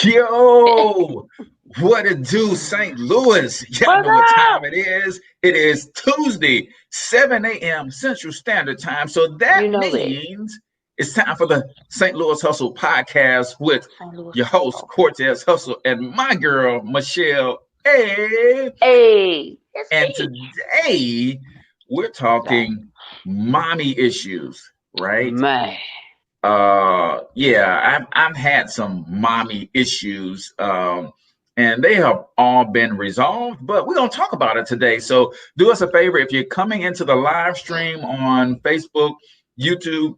Yo, what it do, St. Louis? Y'all What's know what up? time it is. It is Tuesday, 7 a.m. Central Standard Time. So You that know it. means it's time for the St. Louis Hustle podcast with St. Louis your host, Hustle. Cortez Hustle, and my girl, Michelle A. Hey, it's And me. today we're Say, talking mommy issues, right? man. Yeah, I've had some mommy issues, and they have all been resolved, but we're gonna talk about it today. So do us a favor if you're coming into the live stream on Facebook, YouTube.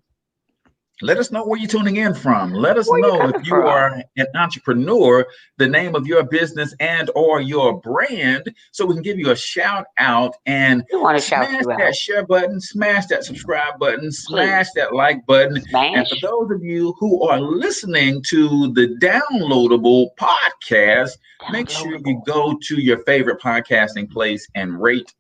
Let us know where you're tuning in from. Let us Where you know if coming you from? are an entrepreneur, the name of your business and or your brand, so we can give you a shout out and We want to shout smash you that out. share button, smash that subscribe button, smash Please. that like button. And for Smash. those of you who are listening to the downloadable podcast, make sure you Downloadable. go to your favorite podcasting place and rate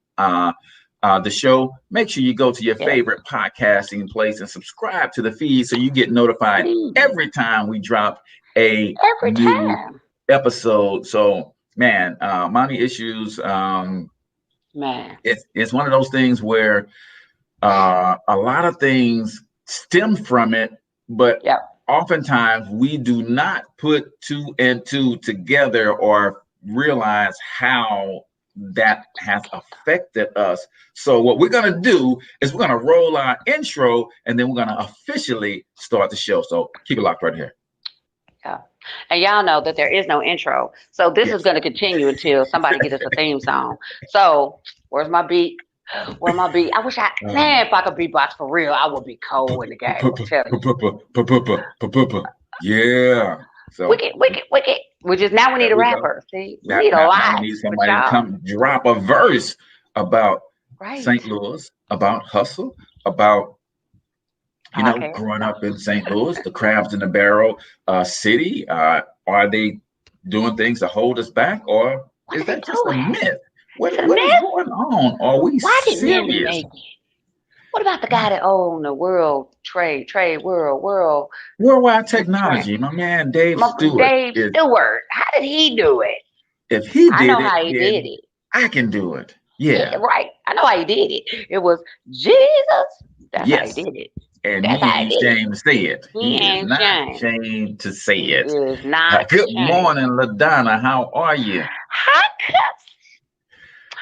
the show. Make sure you go to your Yes. favorite podcasting place and subscribe to the feed so you get notified Please. every time we drop a Every new time. episode. So, man, mommy issues, Man. it's one of those things where a lot of things stem from it, but Yep. oftentimes we do not put two and two together or realize how that has affected us. So what we're going to do is we're going to roll our intro and then we're going to officially start the show. So keep it locked right here. Yeah. And y'all know that there is no intro. So this is Yes. going to continue until somebody get us a theme song. So where's my beat? Where my beat? I wish man, if I could beatbox for real, I would be cold in the game. I'm telling you. Yeah. So Wicked, wicked, wicked. Now we need there a we go. rapper. See, we need a Now we lot need with somebody to y'all. come drop a verse about Right. St. Louis, about hustle, about Podcast. growing up in St. Louis, the crabs in the barrel city. Are they doing things to hold us back, or What is are they that just a doing? myth? It's a What is myth. going on? Are we Why did men serious? make it? What about the guy that owned the world world Worldwide trade? technology, my man Dave Stewart Dave is. Stewart. How did he do it? If he I did know it, how he did then it. I can do it. Yeah, Yeah. right. I know how he did it. It was Jesus. That's how he Yes. did it. And That's he how he ain't did it. ashamed to say it. He He is ain't not ashamed. ashamed to say He it. is not Good ashamed. morning, LaDonna. How are you? Hi, Cuss.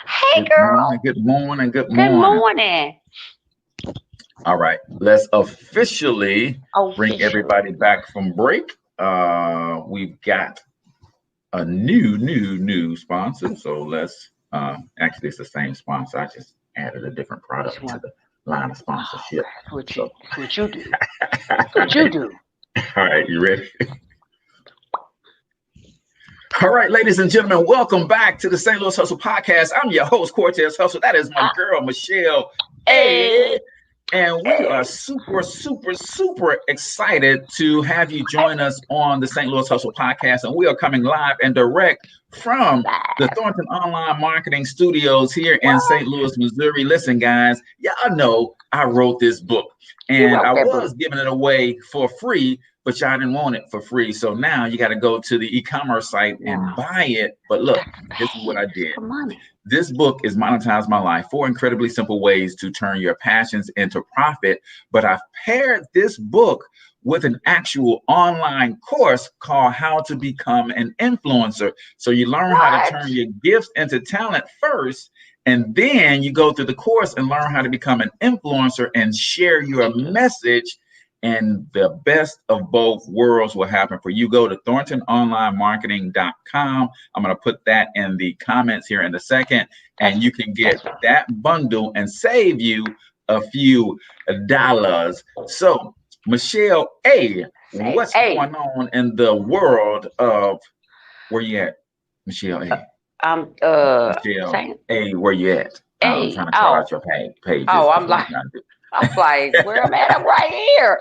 Hey, Good morning, girl. good morning, good Good morning. morning. All right, let's officially bring Officially. everybody back from break. We've got a new sponsor. So let's actually it's the same sponsor. I just added a different Which product to one? the line of Oh, sponsorship. that's So what you do. all That's what you do. right, you ready? All right, ladies and gentlemen, welcome back to the St. Louis Hustle Podcast. I'm your host, Cortez Hustle. That is my girl, Michelle A. Hey, And we are super excited to have you join us on the St. Louis Hustle Podcast. And we are coming live and direct from the Thornton Online Marketing Studios here in St. Louis, Missouri. Listen, guys, y'all know I wrote this book you and wrote I that was book. giving it away for free, but y'all didn't want it for free. So now you got to go to the e-commerce site and Wow. buy it. But look, Got to this is what pay I did. for money. This book is Monetize My Life, 4 incredibly simple ways to turn your passions into profit. But I've paired this book with an actual online course called How to Become an Influencer. So you learn how to What? turn your gifts into talent first, and then you go through the course and learn how to become an influencer and share your message. And the best of both worlds will happen for you. Go to thorntononlinemarketing.com. I'm going to put that in the comments here in a second, and you can get that bundle and save you a few dollars. So, Michelle A., what's going on in the world of where you at, Michelle A.? Michelle saying, A., where you at? I'm trying to call out your pages. I'm like, where I'm at? I'm right here.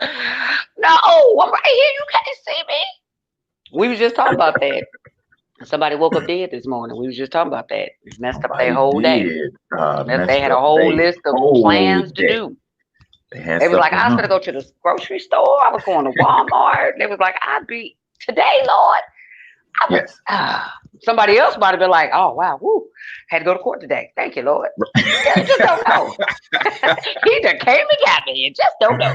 No, I'm right here. You can't see me. We was just talking about that. Somebody woke up dead this morning. We was just talking about that. It messed up their whole day. They had a whole list of plans to do. They was like, I was gonna go to the grocery store. I was going to Walmart. They was like, today, Lord. Yes. Somebody else might have been like, oh, wow, woo, had to go to court today. Thank you, Lord. Yeah, you just don't know. He just came and got me. You just don't know.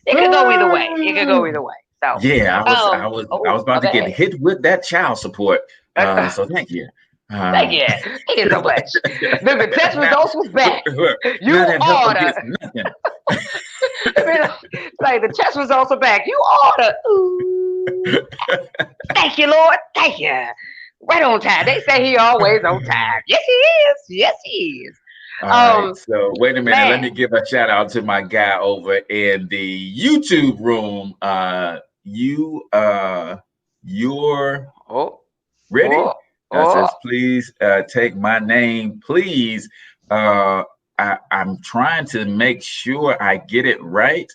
It could go either way. It could go either way. So, yeah, I was about to get hit with that child support. So thank you. Thank you. Thank you so much. The test results was back. You order. Like the test results are back. You order. Ooh. Thank you, Lord. Thank you. Right on time. They say he always on time. Yes, he is. Yes, he is. All right. So wait a minute. Man. Let me give a shout out to my guy over in the YouTube room. You're ready? Says, please take my name, please. I'm trying to make sure I get it right.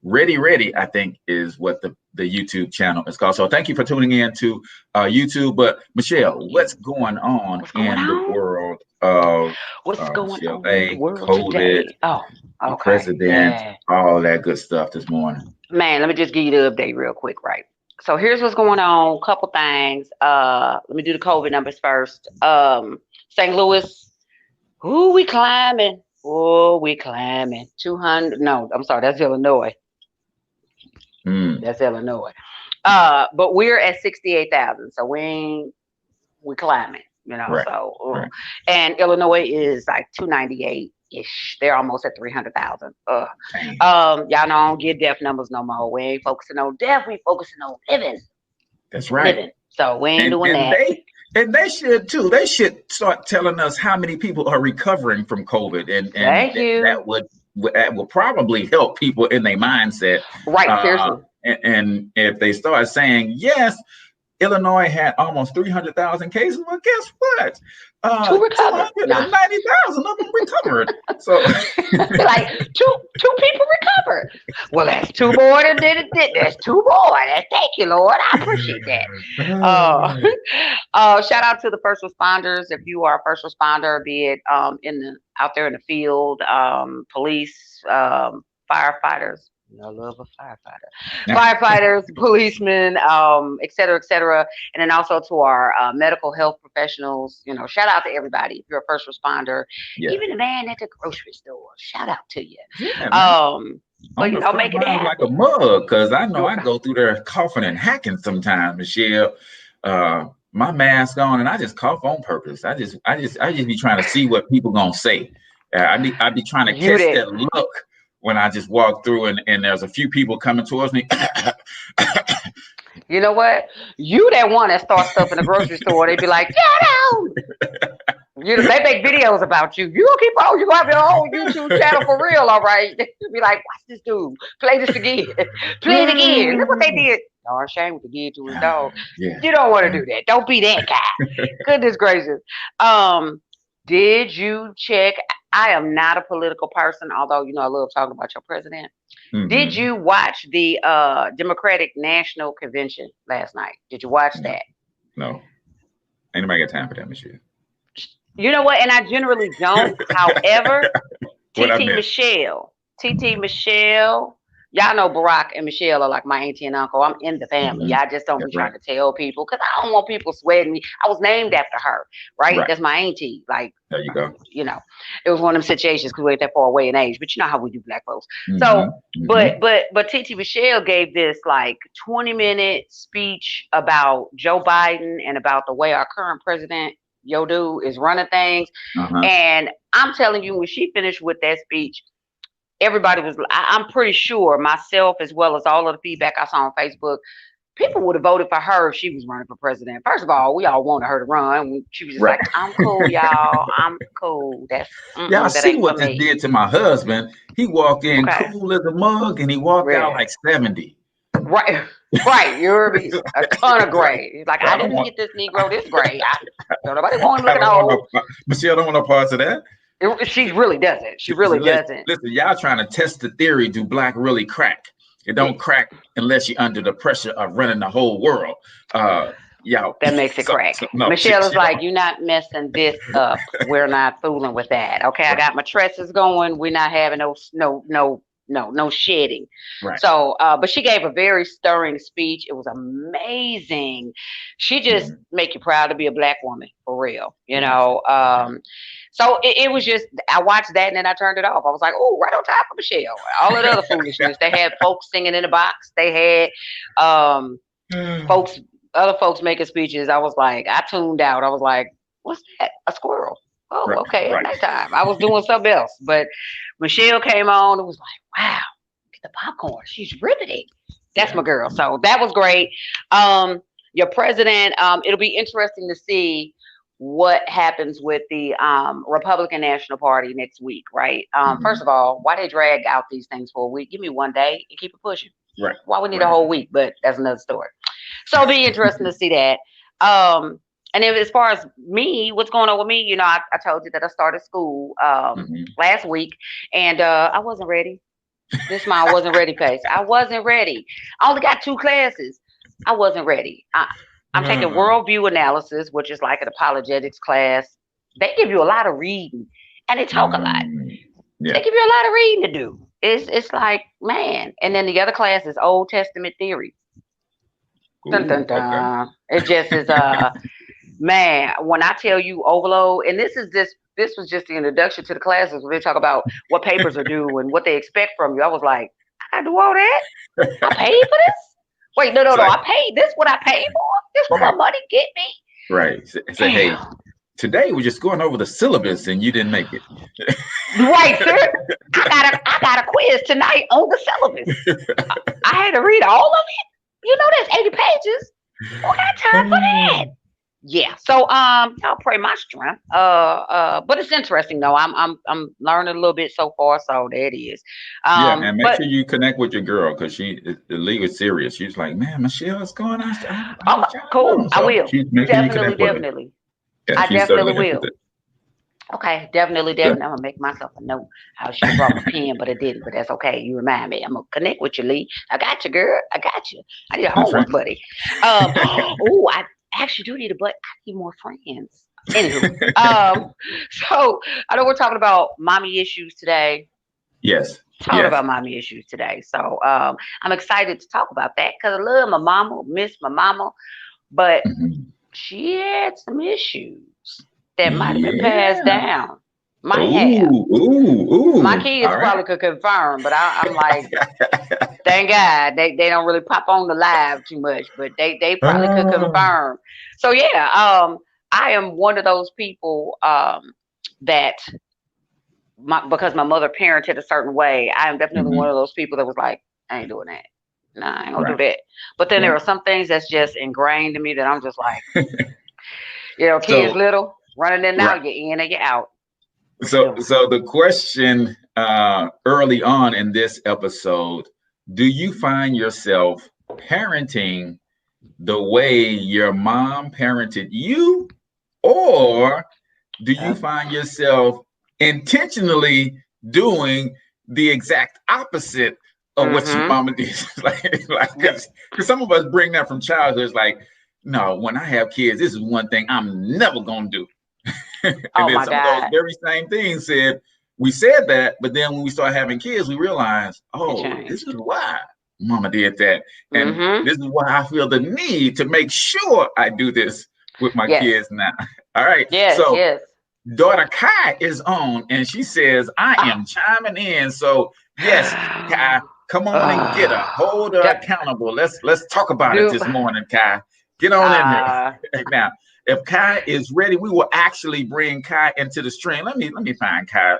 Ready, I think is what the YouTube channel is called. So thank you for tuning in to YouTube. But Michelle, what's going on the world of what's going on in the world COVID, today? Oh, okay. President, all that good stuff this morning. Man, let me just give you the update real quick, right? So here's what's going on. Couple things. Let me do the COVID numbers first. St. Louis, we climbing. We climbing. 200. No, I'm sorry, that's Illinois. That's Illinois. But we're at 68,000. So we climbing, Right. So right. And Illinois is like 298-ish. They're almost at 300,000. Y'all don't get death numbers no more. We ain't focusing on death, we focusing on living. That's right. Living. So we ain't doing that. They should too. They should start telling us how many people are recovering from COVID, and that will probably help people in their mindset. Right, seriously. And if they start saying, yes, Illinois had almost 300,000 cases, well, guess what? 290,000 of them recovered. So, like two people recovered. Well, that's two more than did it. That's two more. Thank you, Lord. I appreciate that. Shout out to the first responders. If you are a first responder, be it out there in the field, police, firefighters. I love a firefighter. Firefighters, policemen, et cetera, and then also to our medical health professionals. Shout out to everybody. If you're a first responder, even the man at the grocery store, shout out to you. But make it happen. Like a mug, because I know I go through there coughing and hacking sometimes, Michelle. My mask on, and I just cough on purpose. I just be trying to see what people gonna say. I be trying to catch that look. When I just walk through and there's a few people coming towards me. You know what? You that one that starts stuff in the grocery store, they be like, get out. They make videos about you. You gonna keep on. You gonna have your own YouTube channel for real, all right? They be like, watch this dude. Play this again. Play it again. Look what they did. Darn shame what they did to his dog. Yeah. You don't want to do that. Don't be that guy. Goodness gracious. Did you check? I am not a political person, although, I love talking about your president. Mm-hmm. Did you watch the Democratic National Convention last night? Did you watch that? No. Ain't nobody got time for that, Michelle. You know what? And I generally don't. However, TT Michelle, y'all know Barack and Michelle are like my auntie and uncle. I'm in the family. Mm-hmm. I just don't be trying to tell people because I don't want people sweating me. I was named after her, right? That's my auntie. Like, there you go. It was one of them situations because we ain't that far away in age, but you know how we do black folks. Mm-hmm. So, but TT Michelle gave this like 20-minute speech about Joe Biden and about the way our current president, dude, is running things. Uh-huh. And I'm telling you, when she finished with that speech, everybody was, I'm pretty sure myself, as well as all of the feedback I saw on Facebook, people would have voted for her if she was running for president. First of all, we all wanted her to run. She was just like, I'm cool, y'all. I'm cool. Y'all see what this did to my husband. He walked in cool as a mug and he walked out like 70. Right. You heard me? A ton of gray. He's like, I didn't get this Negro this gray. Nobody want him looking old. Michelle don't want no parts of that. She really doesn't. She really doesn't. Listen, y'all trying to test the theory. Do black really crack? It don't crack unless you're under the pressure of running the whole world. That makes it crack. Michelle is like, you're not messing this up. We're not fooling with that. Okay, I got my tresses going. We're not having no no shedding. Right. So, but she gave a very stirring speech. It was amazing. She just make you proud to be a black woman, for real, you know. So it was just, I watched that and then I turned it off. I was like, oh, right on top of Michelle. All of the other foolishness. They had folks singing in the box. They had folks, other folks making speeches. I was like, I tuned out. I was like, what's that? A squirrel. Oh, okay, at nighttime. I was doing something else. But Michelle came on. It was like, wow, get the popcorn. She's riveting. That's my girl. So that was great. Your president, it'll be interesting to see what happens with the Republican National Party next week, right? First of all, why they drag out these things for a week? Give me one day and keep it pushing. Right. Why we need a whole week? But that's another story. So it'll be interesting to see that. And then as far as me, what's going on with me? You know, I told you that I started school last week, and I wasn't ready. This month I wasn't ready, Pace. I wasn't ready. I only got 2 classes. I wasn't ready. I'm taking worldview analysis, which is like an apologetics class. They give you a lot of reading, and they talk a lot. Yeah. They give you a lot of reading to do. It's like, man. And then the other class is Old Testament theory. Dun, dun, dun. Okay. It just is man, when I tell you overload, and this was just the introduction to the classes where they talk about what papers are due and what they expect from you. I was like, I gotta do all that? I paid for this? Wait, no, I paid. This what I paid for? This what my money get me? Right. Say, hey, today we're just going over the syllabus and you didn't make it. Right, sir. I got a quiz tonight on the syllabus. I had to read all of it. You know, that's 80 pages. Who got time for that? Yeah. So y'all pray my strength. But it's interesting though. I'm learning a little bit so far. So there it is. And make sure you connect with your girl because the league is serious. She's like, man, Michelle's going on. Cool. So I will. Definitely. I definitely will. Okay, definitely. I'm gonna make myself a note. I should have brought my pen, but I didn't. But that's okay. You remind me. I'm gonna connect with you, Lee. I got you, girl. I got you. I need a homework buddy. I actually do need a buddy. I need more friends. Anywho, so I know we're talking about mommy issues today. Yes. Talking about mommy issues today. So I'm excited to talk about that because I love my mama, miss my mama, but she had some issues that might have been passed down. My kids probably could confirm, but I'm like, thank God they don't really pop on the live too much, but they probably could confirm. So yeah, I am one of those people that because my mother parented a certain way, I am definitely one of those people that was like, I ain't doing that. Nah, I ain't gonna do that. But then there are some things that's just ingrained in me that I'm just like, you know, kids little. Running in and out, you're in and you're out. So the question early on in this episode, do you find yourself parenting the way your mom parented you? Or do you find yourself intentionally doing the exact opposite of what your mama did? Because some of us bring that from childhood. It's like, no, when I have kids, this is one thing I'm never going to do. And then some of those very same things we said that, but then when we start having kids, we realize, this is why mama did that. And this is why I feel the need to make sure I do this with my kids now. All right. Daughter Kai is on and she says, I am chiming in. So yes, Kai, come on and get her. Hold her accountable. Let's talk about it this morning, Kai. Get on in here. Now, if Kai is ready, we will actually bring Kai into the stream. Let me find Kai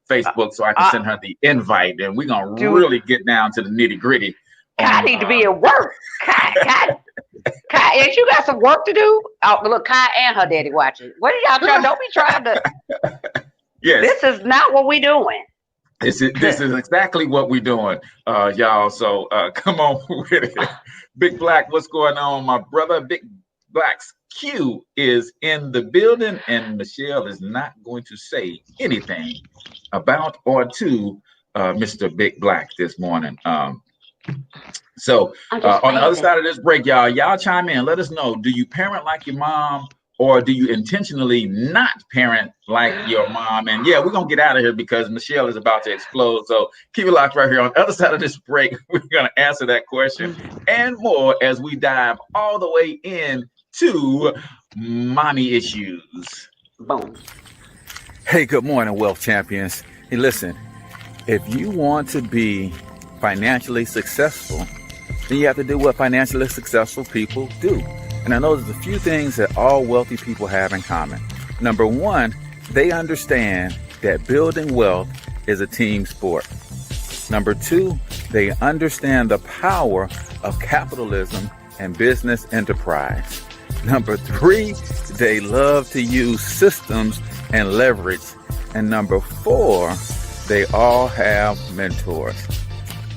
Facebook so I can send her the invite, and we're gonna really get down to the nitty gritty. Kai need to be at work. Kai, ain't you got some work to do? Oh, look, Kai and her daddy watching. What are y'all trying? Don't be trying to. Yes, this is not what we doing. This is exactly what we're doing, y'all. So come on with it. Big Black, what's going on, my brother? Big Black's Q is in the building, and Michelle is not going to say anything about or to Mr. Big Black this morning. So on the other side of this break, y'all chime in. Let us know, do you parent like your mom or do you intentionally not parent like your mom? And yeah, we're going to get out of here because Michelle is about to explode. So keep it locked right here. On the other side of this break, we're going to answer that question and more as we dive all the way in to mommy issues. Boom. Hey, good morning, Wealth Champions. Hey, listen, if you want to be financially successful, then you have to do what financially successful people do. And I know there's a few things that all wealthy people have in common. Number one, they understand that building wealth is a team sport. Number two, they understand the power of capitalism and business enterprise. Number three, they love to use systems and leverage. And number four, they all have mentors.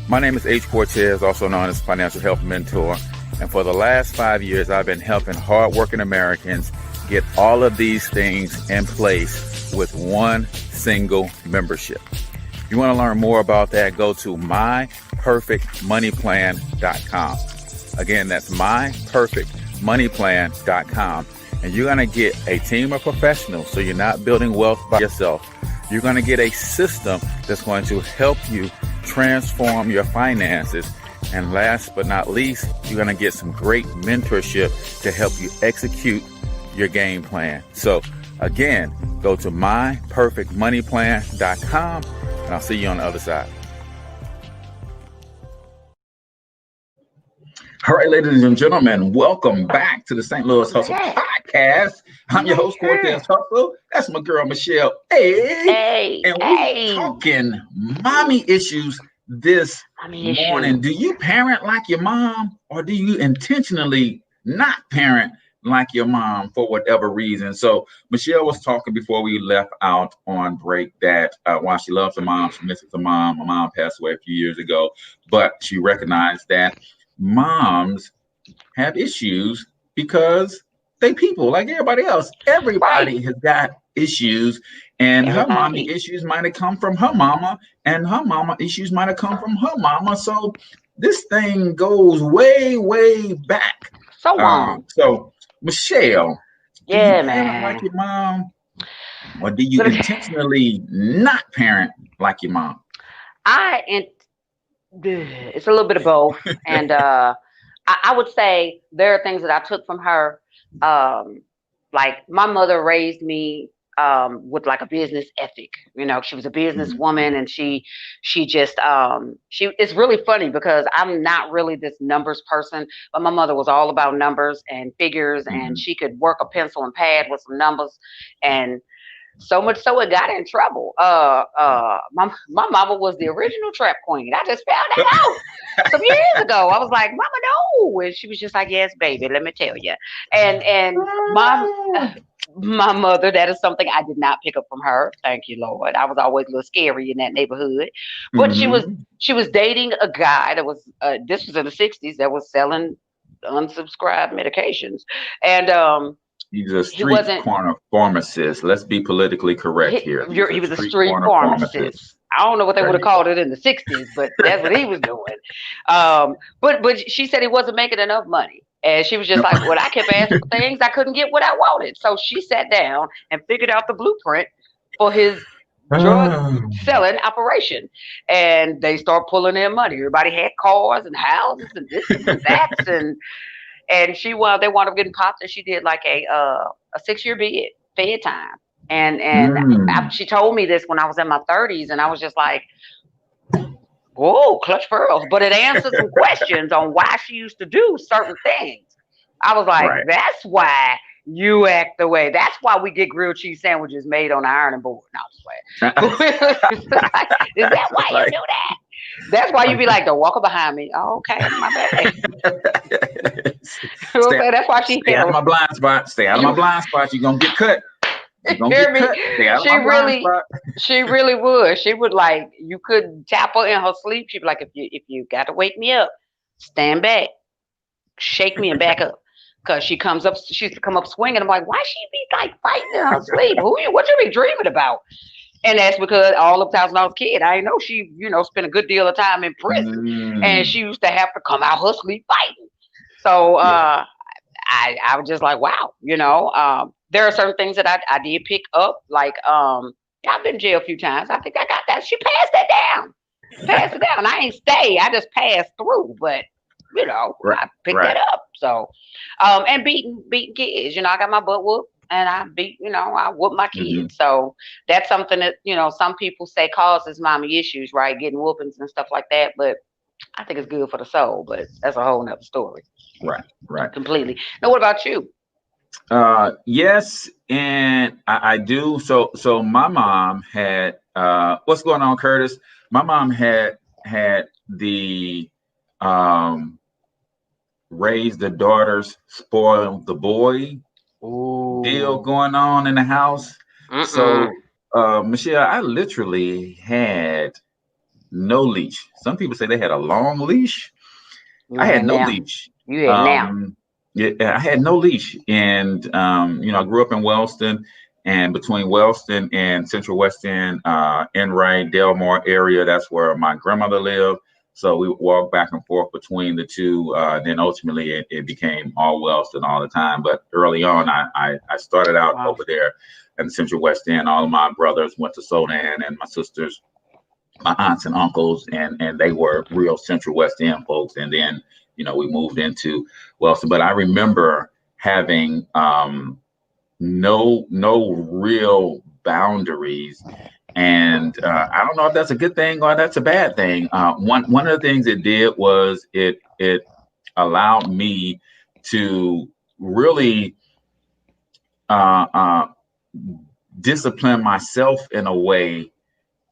My name is H. Cortez, also known as Financial Health Mentor. And for the last 5 years, I've been helping hardworking Americans get all of these things in place with one single membership. If you want to learn more about that, go to myperfectmoneyplan.com. Again, that's myperfectmoneyplan.com. And you're going to get a team of professionals, so you're not building wealth by yourself. You're going to get a system that's going to help you transform your finances. And last but not least, you're going to get some great mentorship to help you execute your game plan. So again, go to myperfectmoneyplan.com, and I'll see you on the other side. All right, ladies and gentlemen, welcome back to the St. Louis Hustle Podcast. I'm your host, Cortez Hustle. That's my girl, Michelle A. And we're talking mommy issues this morning. Do you parent like your mom, or do you intentionally not parent like your mom for whatever reason? So Michelle was talking before we left out on break that while she loves her mom, she misses her mom. My mom passed away a few years ago, but she recognized that moms have issues because they people like everybody else. Everybody has got issues, and her mommy issues might have come from her mama, and her mama issues might have come from her mama. So this thing goes way, way back. So Michelle, do you parent like your mom, or do you intentionally not parent like your mom? It's a little bit of both. And I would say there are things that I took from her. Like my mother raised me with like a business ethic. You know, she was a businesswoman, and she it's really funny because I'm not really this numbers person, but my mother was all about numbers and figures, and she could work a pencil and pad with some numbers, and so much so it got in trouble. My mama was the original trap queen. I just found that out some years ago. I was like, Mama, no. And she was just like, yes, baby, let me tell you. And my mother, that is something I did not pick up from her. Thank you, Lord. I was always a little scary in that neighborhood. But she was dating a guy that was this was in the 60s, that was selling unsubscribed medications. And he's a street corner pharmacist. Let's be politically correct here. He was a street pharmacist. I don't know what they would have called it in the 60s, but that's what he was doing. But she said he wasn't making enough money. And she was just like, well, I kept asking for things. I couldn't get what I wanted. So she sat down and figured out the blueprint for his drug selling operation. And they start pulling their money. Everybody had cars and houses and this and that. And they wound up getting popped, and she did like a 6-year fed time. And she told me this when I was in my 30s, and I was just like, whoa, clutch pearls. But it answered some questions on why she used to do certain things. I was like, that's why you act the way. That's why we get grilled cheese sandwiches made on the ironing board. No, I'm just playing. Is that why you do that? That's why you be like, don't walk behind me. Oh, okay, my bad. That's why she stay out of my blind spot. Stay out of my blind spot. You're gonna get cut. You're gonna get cut. Stay out of my blind spot. She really would. She would, like, you could tap her in her sleep. She'd be like, if you got to wake me up, stand back, shake me and back up. Cause she come up swinging. I'm like, why she be like fighting in her sleep? What you be dreaming about? And that's because all the times when I was a kid, I know she, spent a good deal of time in prison, and she used to have to come out her sleep fighting. So I was just like, wow, there are certain things that I did pick up. Like I've been in jail a few times. I think I got that. She passed that down. Passed it down. I ain't stay. I just passed through. But Right. I picked Right. that up. So and beating kids. I got my butt whooped and I beat, I whoop my Hmm. kids. So that's something that, some people say causes mommy issues, right? Getting whoopings and stuff like that. But I think it's good for the soul, but that's a whole nother story. Right. Right. Completely. Now, what about you? Yes, and I do. So my mom had what's going on, Curtis? My mom had the um raise the daughters, spoil the boy deal Ooh. going on in the house. Mm-mm. So Michelle, I literally had no leash. Some people say they had a long leash. You I had had no now. leash. You had now. Yeah, I had no leash, and I grew up in Wellston, and between Wellston and Central West End, Enright, Delmar area, that's where my grandmother lived. So we would walk back and forth between the two. Then ultimately, it became all Wellston all the time. But early on, I started out Wow. over there in Central West End. All of my brothers went to Sodan, and my sisters, my aunts and uncles, and they were real Central West End folks. And then we moved into Wellston. But I remember having no real boundaries, and I don't know if that's a good thing or that's a bad thing. One of the things it did was it allowed me to really uh, uh, discipline myself in a way,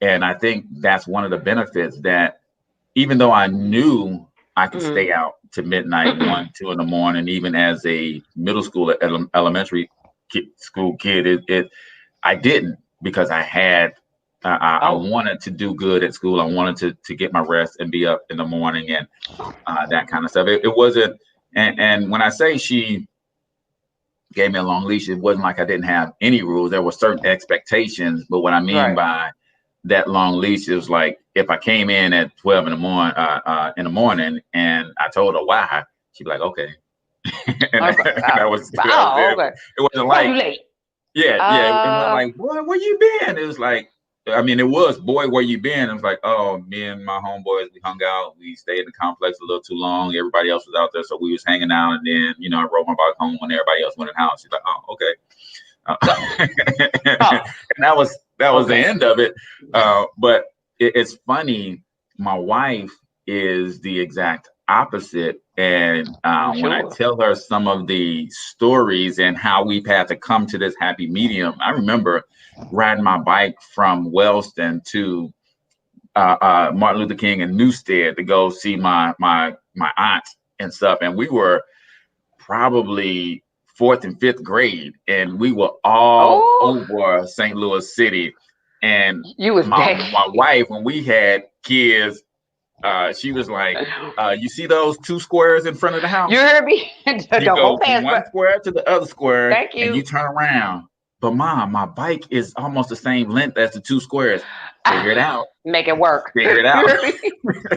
and I think that's one of the benefits, that even though I knew I could Mm-hmm. stay out to midnight, 1, 2 in the morning, even as a middle school, elementary school kid, I didn't, because I had, I Oh. wanted to do good at school. I wanted to get my rest and be up in the morning, and that kind of stuff. It wasn't, and when I say she gave me a long leash, it wasn't like I didn't have any rules. There were certain expectations, but what I mean Right. by that long leash is like, if I came in at 12 in the morning and I told her why, she'd be like, okay. and, Okay. and that was Oh, it. okay. It wasn't Why you like, late? yeah, yeah. It wasn't Uh. like, boy, where you been? It was like, I mean, it was, boy, where you been? It was like, oh, me and my homeboys, we hung out. We stayed in the complex a little too long. Everybody else was out there, so we was hanging out. And then, I rode my bike home when everybody else went in the house. She's like, oh, okay. Oh. And that was the Okay. end of it. But it's funny. My wife is the exact opposite, and I'm when I sure. tell her some of the stories and how we've had to come to this happy medium, I remember riding my bike from Wellston to Martin Luther King in Newstead to go see my aunt and stuff, and we were probably fourth and fifth grade, and we were all Oh, over St. Louis City. And you was my back. my wife, when we had kids, she was like, "You see those two squares in front of the You house? heard me? You Don't go go from past, one but square to the other square, thank and you you. turn around. But mom, my bike is almost the same length as the two squares. Figure it out. Make it work. Figure it You out." heard me?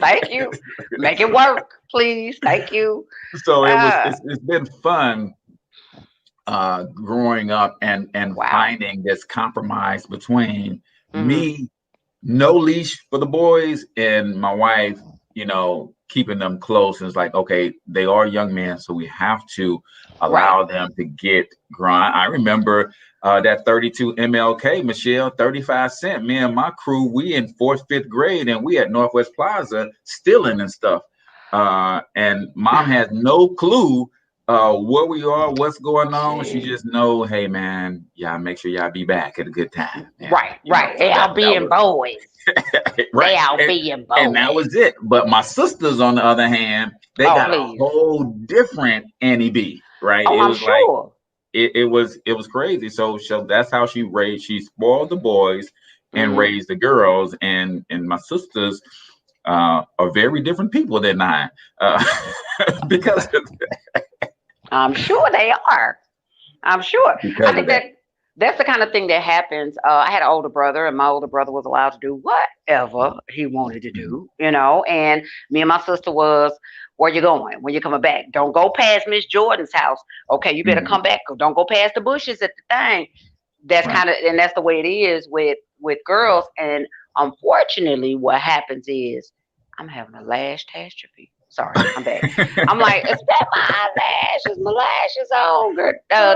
Thank you. Make it work, please. Thank you. So Uh, it's been fun growing up and wow. finding this compromise between Hmm. me, no leash for the boys, and my wife, keeping them close. And it's like, okay, they are young men, so we have to Right. allow them to get grind. I remember that 32 MLK, Michelle, 35 cent. Me and my crew, we in fourth, fifth grade, and we at Northwest Plaza stealing and stuff. And mom has no clue where we are, what's going on. She Gee. just know, hey man, y'all make sure y'all be back at a good time. And Right. Right. so They that all that being was boys. They right. all And, being and that boys. was it. But my sisters, on the other hand, they Oh, got a please. whole different Annie B, right? Oh, It I'm was like sure. it was crazy. So that's how she raised. She spoiled the boys and Hmm. raised the girls. And my sisters are very different people than I, because I'm sure they are. I'm sure. I because of think that. that's the kind of thing that happens. I had an older brother, and my older brother was allowed to do whatever he wanted to Mhm. do, and me and my sister was. Where you going? When you coming back? Don't go past Miss Jordan's house. Okay, you better come back. Don't go past the bushes at the thing. That's Right. kind of, and that's the way it is with girls. And unfortunately, what happens is I'm having a lash catastrophe. Sorry, I'm back. I'm like, is that my lashes? My lashes on.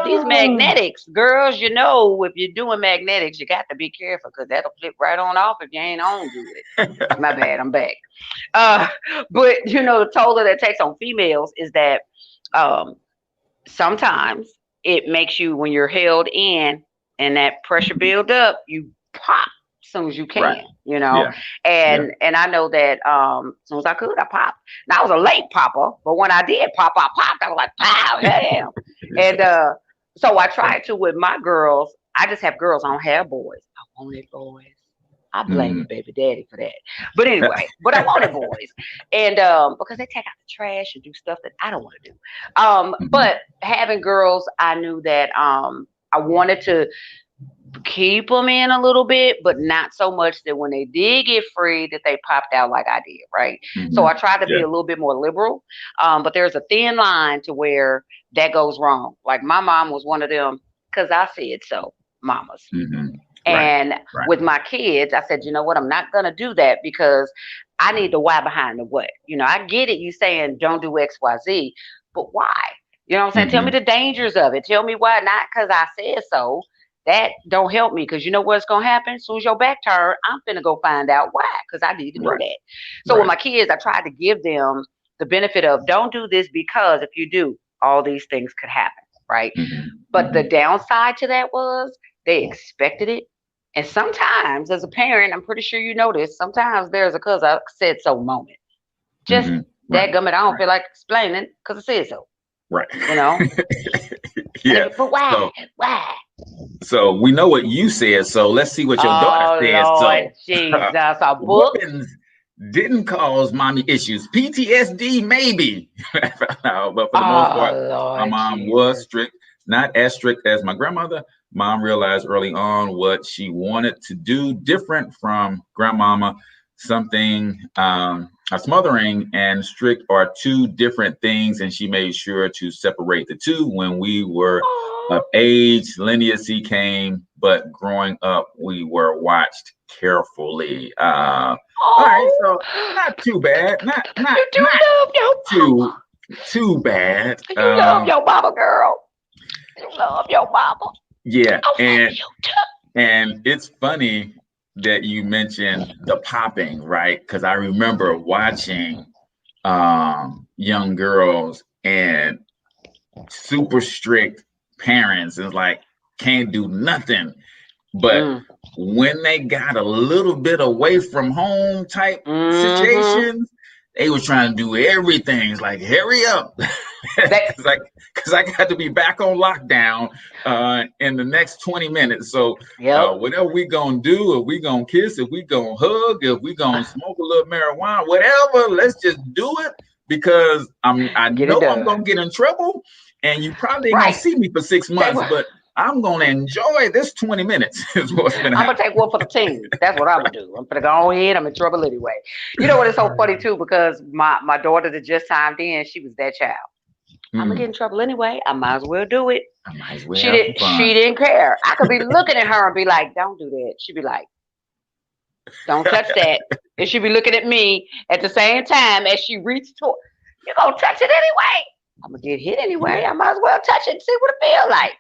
These Oh. magnetics, girls. You know, if you're doing magnetics, you got to be careful because that'll flip right on off if you ain't on good. My bad, I'm back. Uh, but you know, the toll that it takes on females is that um, sometimes it makes you, when you're held in and that pressure build up, you pop as soon as you Right. can, you know. Yeah. Yeah. And I know that as soon as I could, I popped. Now I was a late popper, but when I did pop, I popped. I was like, pow, damn. And so I tried to with my girls. I just have girls. I don't have boys. I wanted boys. I blame the Mm. baby daddy for that. But anyway, but I wanted boys. And because they take out the trash and do stuff that I don't want to do. Mhm. But having girls, I knew that I wanted to keep them in a little bit, but not so much that when they did get free that they popped out like I did, right? So I Mhm. tried to be Yeah. a little bit more liberal, but there's a thin line to where that goes wrong. Like my mom was one of them, because I said so, mamas. Mhm. Right. And Right. with my kids, I said, you know what? I'm not going to do that because I need the why behind the what. You know, I get it. You saying don't do X, Y, Z, but why? You know what I'm saying? Tell me Mhm. the dangers of it. Tell me why. Not because I said so. That don't help me because you know what's going to happen? As soon as your back turn, I'm finna go find out why because I need to know Right. that. So with Right. my kids, I tried to give them the benefit of don't do this because if you do, all these things could happen, right? Mhm. But the Mhm. downside to that was they expected it. And sometimes, as a parent, I'm pretty sure you know this, sometimes there's a cause I said so moment. Just Mhm. Right. dadgummit, I don't Right. feel like explaining because I said so, Right. you know? And they Yeah. be, but why? So Why? we know what you said. So let's see what your daughter Oh, said. Lord So Jesus. A book? whoopings didn't cause mommy issues. PTSD maybe, but for the most part, Oh, my Lord mom was Jesus. strict. Not as strict as my grandmother. Mom realized early on what she wanted to do different from grandmama. Something a smothering and strict are two different things, and she made sure to separate the two when we were of Oh, age. Leniency came, but growing up, we were watched carefully. All right, so oh. not too bad. You do Not love your too mama. bad. You love your mama, girl. You love your mama. Yeah, I love and you too. it's funny that you mentioned the popping, right? Because I remember watching young girls and super strict parents and like can't do nothing. But Mm. when they got a little bit away from home type Mm-hmm. situations, they was trying to do everything. It's like, hurry up. That, Because I got to be back on lockdown in the next 20 minutes. So yep. whatever we gonna do, if we gonna kiss, if we gonna hug, if we gonna smoke a little marijuana, whatever, let's just do it because I Get it know I'm done. gonna get in trouble, and you probably ain't gonna Right. see me for six They months, were. but I'm gonna enjoy this 20 minutes is what's gonna I'm gonna happen. take one for the team. That's what I'm gonna do. I'm gonna go ahead. I'm in trouble anyway. You know what? It's so funny too because my daughter that just chimed in, she was that child. I'm gonna get Hmm. in trouble anyway. I might as well do it. I might as well She have some did. She fun. didn't care. I could be looking at her and be like, "Don't do that." She'd be like, "Don't touch that." And she'd be looking at me at the same time as she reached to. You gonna touch it anyway? I'm gonna get hit anyway. Yeah. I might as well touch it and see what it feels like.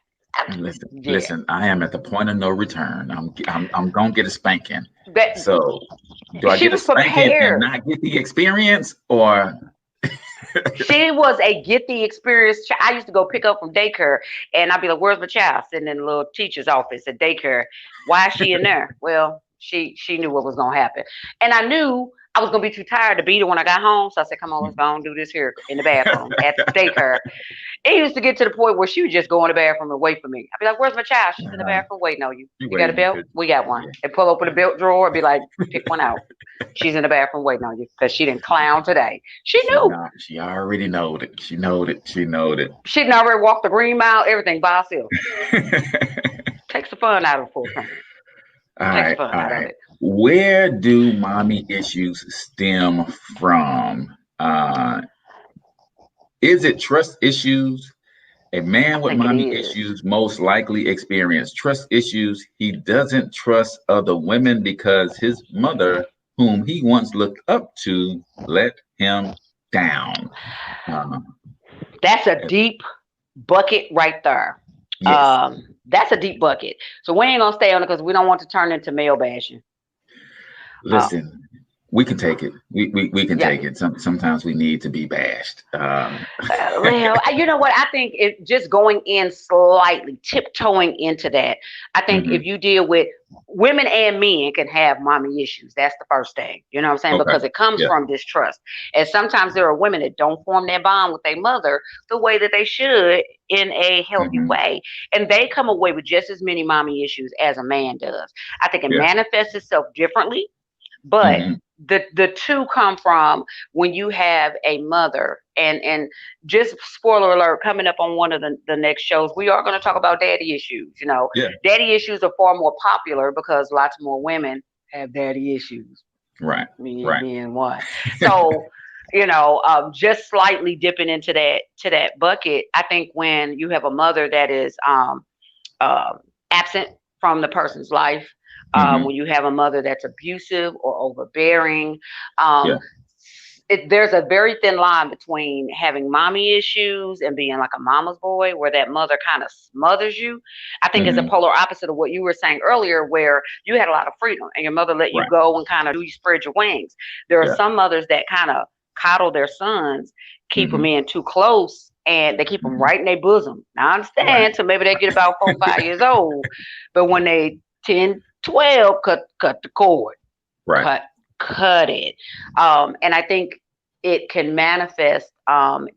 Listen, Yeah. listen. I am at the point of no return. I'm gonna get a spanking. That So, do I she get a was spanking and prepared. not get the experience, or She was a get the experience. I used to go pick up from daycare, and I'd be like, "Where's my child?" Sitting in the little teacher's office at daycare. Why is she in there? Well, she knew what was gonna happen, and I knew I was gonna be too tired to beat her when I got home. So I said, "Come on, let's go and do this here in the bathroom at the daycare." It used to get to the point where she would just go in the bathroom and wait for me. I'd be like, "Where's my child?" She's in the bathroom waiting on you. you You got a waiting? belt? We got one. Yeah. And pull open the belt drawer and be like, "Pick one out." She's in the bathroom waiting on you because she didn't clown today. She She knew. not. She already knowed it. She knowed it. She knowed it. She didn't already walk the green mile, everything by herself. Takes the fun out of it for a parent. All Takes the right. fun All out of right. it. Where do mommy issues stem from? Is it trust issues? A man I with think it mommy is. issues most likely experience trust issues. He doesn't trust other women because his mother, whom he once looked up to, let him down. Um, That's a deep bucket right there. yes. That's a deep bucket. So we ain't gonna stay on it because we don't want to turn into male bashing. Uh, Listen, we can take it. We can yeah. take it. Sometimes we need to be bashed. Well, you know what? I think it just going in slightly, tiptoeing into that. I think Mhm. if you deal with women and men can have mommy issues. That's the first thing. You know what I'm saying? Okay. Because it comes Yeah. from distrust. And sometimes there are women that don't form that bond with their mother the way that they should in a healthy Hmm. way. And they come away with just as many mommy issues as a man does. I think it Yeah. manifests itself differently, but Hmm. the two come from when you have a mother, and just spoiler alert, coming up on one of the next shows, we are going to talk about daddy issues. Yeah. Daddy issues are far more popular because lots more women have daddy issues, Right. me Right. being one. So just slightly dipping into that bucket, I think when you have a mother that is uh, absent from the person's life, Hmm. when you have a mother that's abusive or overbearing. Um, Yeah. there's a very thin line between having mommy issues and being like a mama's boy, where that mother kind of smothers you. I think it's a Hmm. polar opposite of what you were saying earlier, where you had a lot of freedom and your mother let you Right. go and kind of do you spread your wings. There are Yeah. some mothers that kind of coddle their sons, keep them Hmm. in too close, and they keep them Hmm. right in their bosom. Now I Right. understand, so maybe they get about 4, 5 years old, but when they 10, 12, cut the cord, Right. cut cut it. And I think it can manifest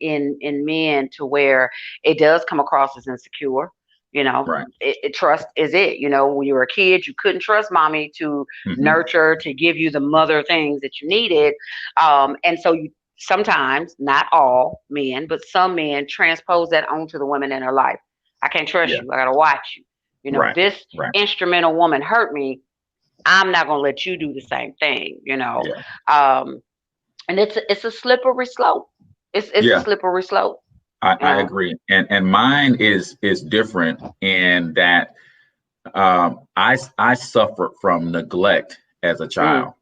in men to where it does come across as insecure. Right. Trust is it. When you were a kid, you couldn't trust mommy to Hmm. nurture, to give you the mother things that you needed. And so you sometimes, not all men, but some men transpose that onto the women in their life. I can't trust Yeah. you. I gotta watch you. Right. This Right. instrumental woman hurt me. I'm not gonna let you do the same thing. Yeah. Um, and it's a slippery slope. It's a Yeah. slippery slope. I You agree. And mine is different in that I suffered from neglect as a mm, child.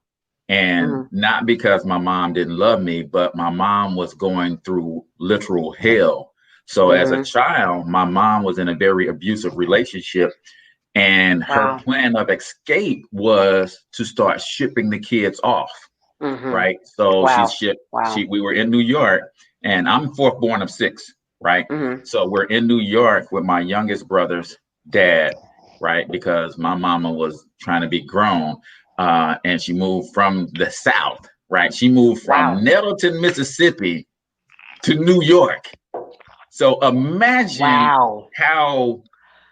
And mm, not because my mom didn't love me, but my mom was going through literal hell. So as a mm-hmm. child, my mom was in a very abusive relationship, and her Wow. plan of escape was to start shipping the kids off. Mm-hmm. Right. So she Wow. shipped. Wow. We were in New York, and I'm fourth born of six. Right. Mm-hmm. So we're in New York with my youngest brother's dad. Right, because my mama was trying to be grown, and she moved from the South. Right, she moved from Wow. Nettleton, Mississippi, to New York. So imagine Wow. how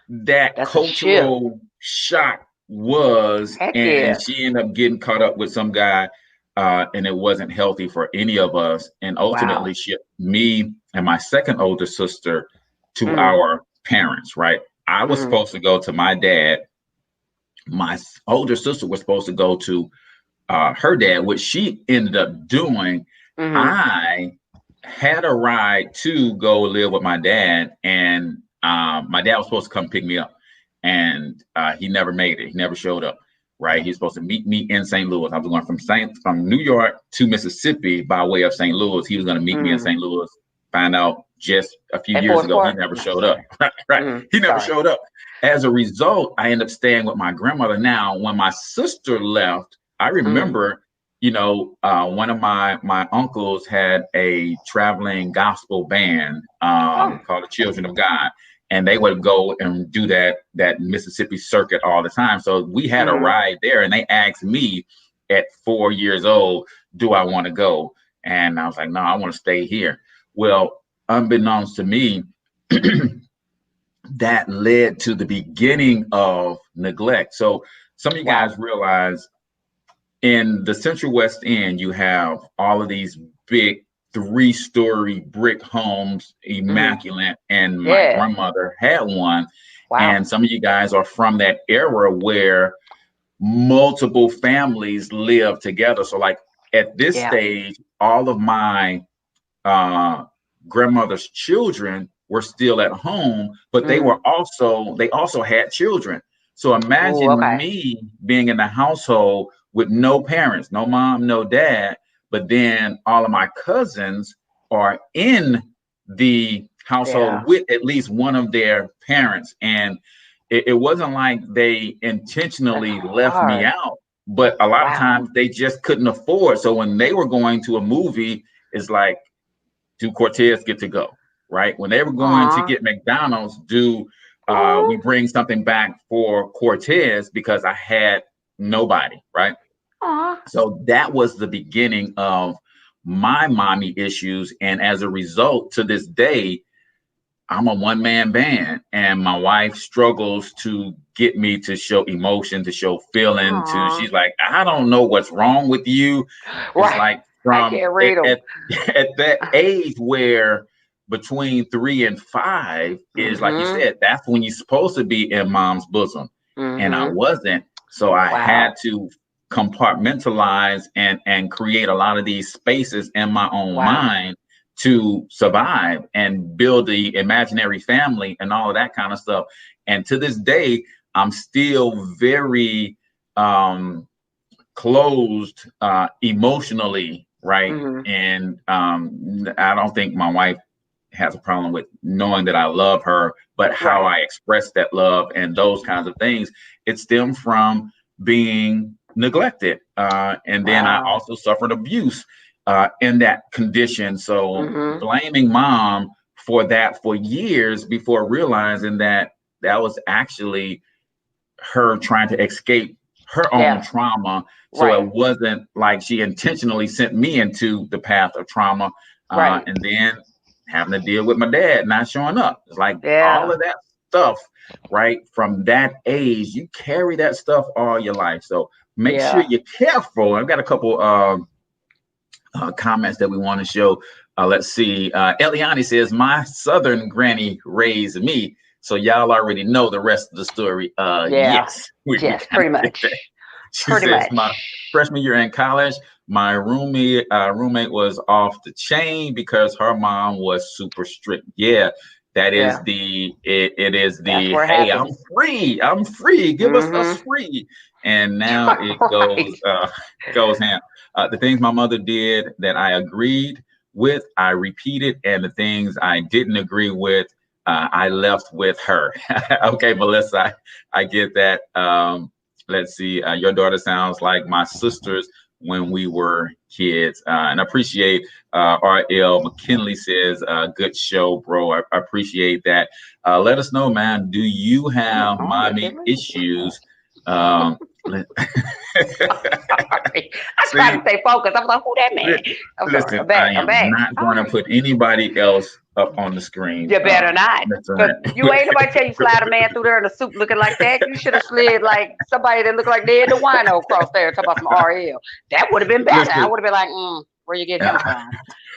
that That's a shift. cultural shock was, Heck and yeah. she ended up getting caught up with some guy, and it wasn't healthy for any of us, and ultimately Wow. shipped me and my second older sister to Mm, our parents. Right, I was mm, supposed to go to my dad. My older sister was supposed to go to her dad, which she ended up doing. mm-hmm. I had a ride to go live with my dad, and my dad was supposed to come pick me up, and he never made it. He never showed up. Right, he's supposed to meet me in St. Louis. I was going from New York to Mississippi by way of St. Louis. He was going to meet me in Mm. St. Louis. Find out just a few At years Forest ago, he Park? never No, showed up. sorry. Right, Mm, he never sorry. showed up. As a result, I ended up staying with my grandmother. Now, when my sister left, I Mm. remember, one of my uncles had a traveling gospel band Oh. called the Children of God, and they would go and do that Mississippi circuit all the time. So we had a Mm. ride there, and they asked me at 4 years old, "Do I want to go?" And I was like, "No, I want to stay here." Well, unbeknownst to me, that led to the beginning of neglect. So some of you Wow. guys realize in the Central West End, you have all of these big 3-story brick homes, Mm. immaculate, and my Yeah. grandmother had one. Wow. And some of you guys are from that era where multiple families live together. So, like at this Yeah. stage, all of my uh, grandmother's children were still at home, but they also had children. So imagine me being in the household with no parents, no mom, no dad, but then all of my cousins are in the household with at least one of their parents. And it wasn't like they intentionally left me out, but a lot of times they just couldn't afford. So when they were going to a movie, it's like, do Cortez get to go? Right? When they were going to get McDonald's, we bring something back for Cortez because I had nobody, right? So that was the beginning of my mommy issues. And as a result, to this day, I'm a one-man band, and my wife struggles to get me to show emotion, to show feeling. She's like, I don't know what's wrong with you. It's like from at that age where between 3 and 5 is, like you said, that's when you're supposed to be in mom's bosom. And I wasn't. So I had to compartmentalize and create a lot of these spaces in my own mind to survive and build the imaginary family and all of that kind of stuff. And to this day, I'm still very closed emotionally, right? And I don't think my wife has a problem with knowing that I love her, but how I express that love and those kinds of things, it stemmed from being neglected. And then I also suffered abuse in that condition. So blaming mom for that for years before realizing that that was actually her trying to escape her own trauma. So it wasn't like she intentionally sent me into the path of trauma. And then having to deal with my dad not showing up. It's like all of that stuff, right? From that age, you carry that stuff all your life. So make sure you're careful. I've got a couple comments that we want to show. Let's see. Eliani says, my Southern granny raised me. So y'all already know the rest of the story. Yes, pretty much. She says, my freshman year in college, my roommate was off the chain because her mom was super strict. Yeah, that is it is the, hey, I'm free. Give us us free. And now it goes ham. The things my mother did that I agreed with, I repeated, and the things I didn't agree with, I left with her. Okay, Melissa, I get that. Let's see. Your daughter sounds like my sisters when we were kids. And I appreciate R.L. McKinley says, good show, bro. I appreciate that. Let us know, man. Do you have mommy issues? I was trying to stay focused. I was like, who that man? Listen, I am not going to put anybody else up on the screen. You better not. You ain't nobody tell you slide a man through there in a suit looking like that. You should have slid like somebody that looked like they had the wino across there talking about some RL. That would have been better. Listen, I would have been like, where you get him from?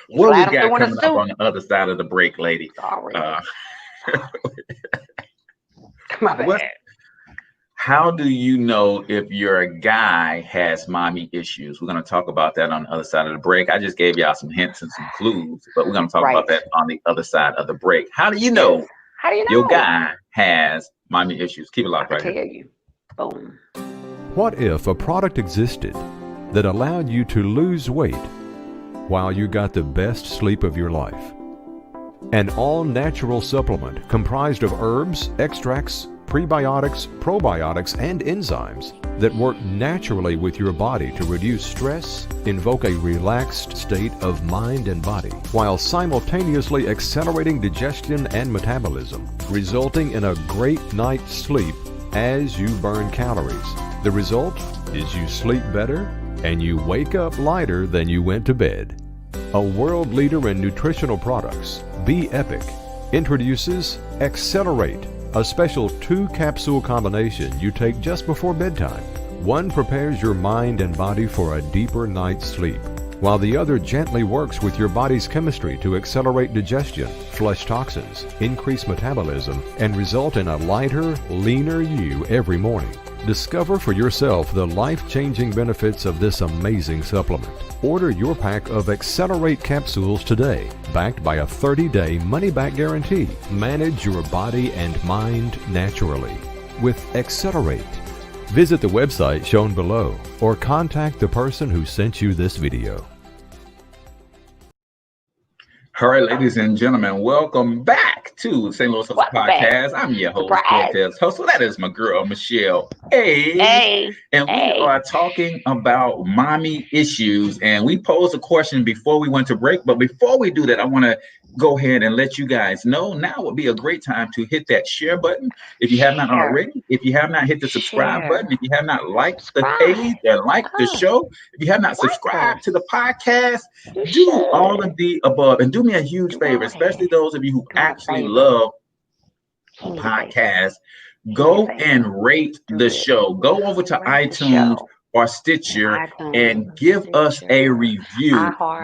What we got coming up on the other side of the break, lady? Sorry. My bad. How do you know if your guy has mommy issues? We're going to talk about that on the other side of the break. I just gave y'all some hints and some clues, but we're going to talk about that on the other side of the break. How do you know? How do you know your guy has mommy issues? Keep it locked right here. I tell you. Boom. What if a product existed that allowed you to lose weight while you got the best sleep of your life? An all-natural supplement comprised of herbs, extracts, prebiotics, probiotics, and enzymes that work naturally with your body to reduce stress, invoke a relaxed state of mind and body, while simultaneously accelerating digestion and metabolism, resulting in a great night's sleep as you burn calories. The result is you sleep better and you wake up lighter than you went to bed. A world leader in nutritional products, Be Epic, introduces Accelerate, a special 2-capsule combination you take just before bedtime. One prepares your mind and body for a deeper night's sleep, while the other gently works with your body's chemistry to accelerate digestion, flush toxins, increase metabolism, and result in a lighter, leaner you every morning. Discover for yourself the life-changing benefits of this amazing supplement. Order your pack of Accelerate capsules today, backed by a 30-day money-back guarantee. Manage your body and mind naturally with Accelerate. Visit the website shown below or contact the person who sent you this video. All right, ladies and gentlemen, welcome back to St. Louis Hustle Podcast. I'm your host, Cortez Hustle. That is my girl, Michelle A. And we are talking about mommy issues. And we posed a question before we went to break. But before we do that, I want to go ahead and let you guys know now would be a great time to hit that share button if you have not already. If you have not hit the subscribe button, if you have not liked the page and liked the show, if you have not subscribed to the podcast, do all of the above and do me a huge favor, especially those of you who actually love podcasts. Go and rate the show. Go over to iTunes or Stitcher and give us a review.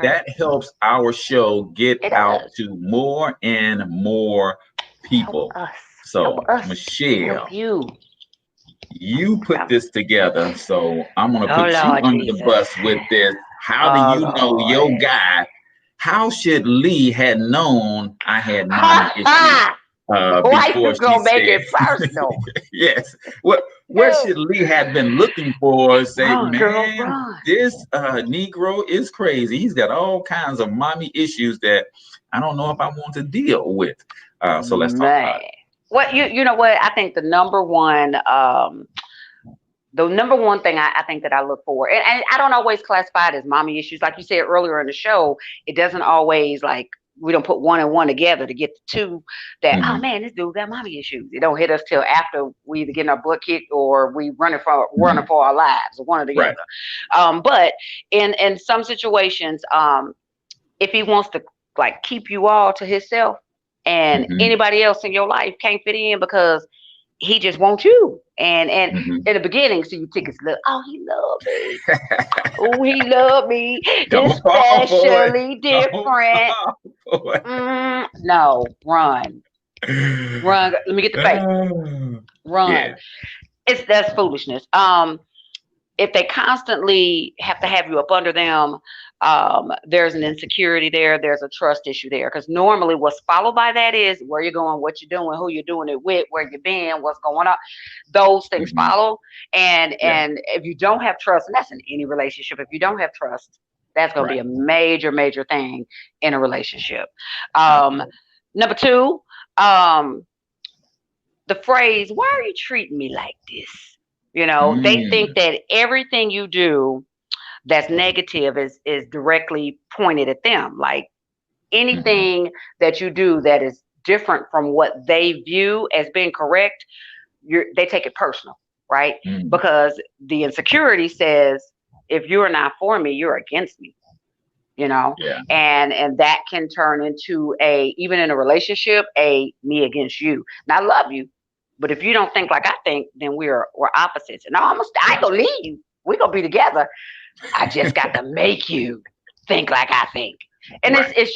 That helps our show get out to more and more people. So, Michelle, you put this together, so I'm going to put you under the bus with this. How do you know your guy? How should Lee had known I had mommy issues? Why you gonna make it personal? Yes. What should Lee have been looking for? Say, man, this Negro is crazy. He's got all kinds of mommy issues that I don't know if I want to deal with. So let's talk about it. Well, you know what? I think the number one thing I think that I look for, and I don't always classify it as mommy issues. Like you said earlier in the show, it doesn't always we don't put one and one together to get the two that, oh man, this dude got mommy issues. It don't hit us till after we either getting our butt kicked or we running for our lives, or one or the other. But in some situations, if he wants to keep you all to himself and anybody else in your life can't fit in because he just wants you. And in the beginning, so you think it's he loved me. Oh, he loved me. Especially different. No, run. Let me get the face. Run. Yeah. That's foolishness. If they constantly have to have you up under them, there's an insecurity there. There's a trust issue there. Because normally what's followed by that is where you're going, what you're doing, who you're doing it with, where you've been, what's going on. Those things follow. And if you don't have trust, and that's in any relationship, if you don't have trust, that's going to be a major, major thing in a relationship. Number two, the phrase, why are you treating me like this? You know, they think that everything you do that's negative is directly pointed at them. Like anything that you do that is different from what they view as being correct, they take it personal, right? Because the insecurity says, if you're not for me, you're against me, you know? And that can turn into even in a relationship, me against you. Now I love you, but if you don't think like I think, then we're opposites. And I ain't gonna leave you. We're gonna be together. I just got to make you think like I think. And it's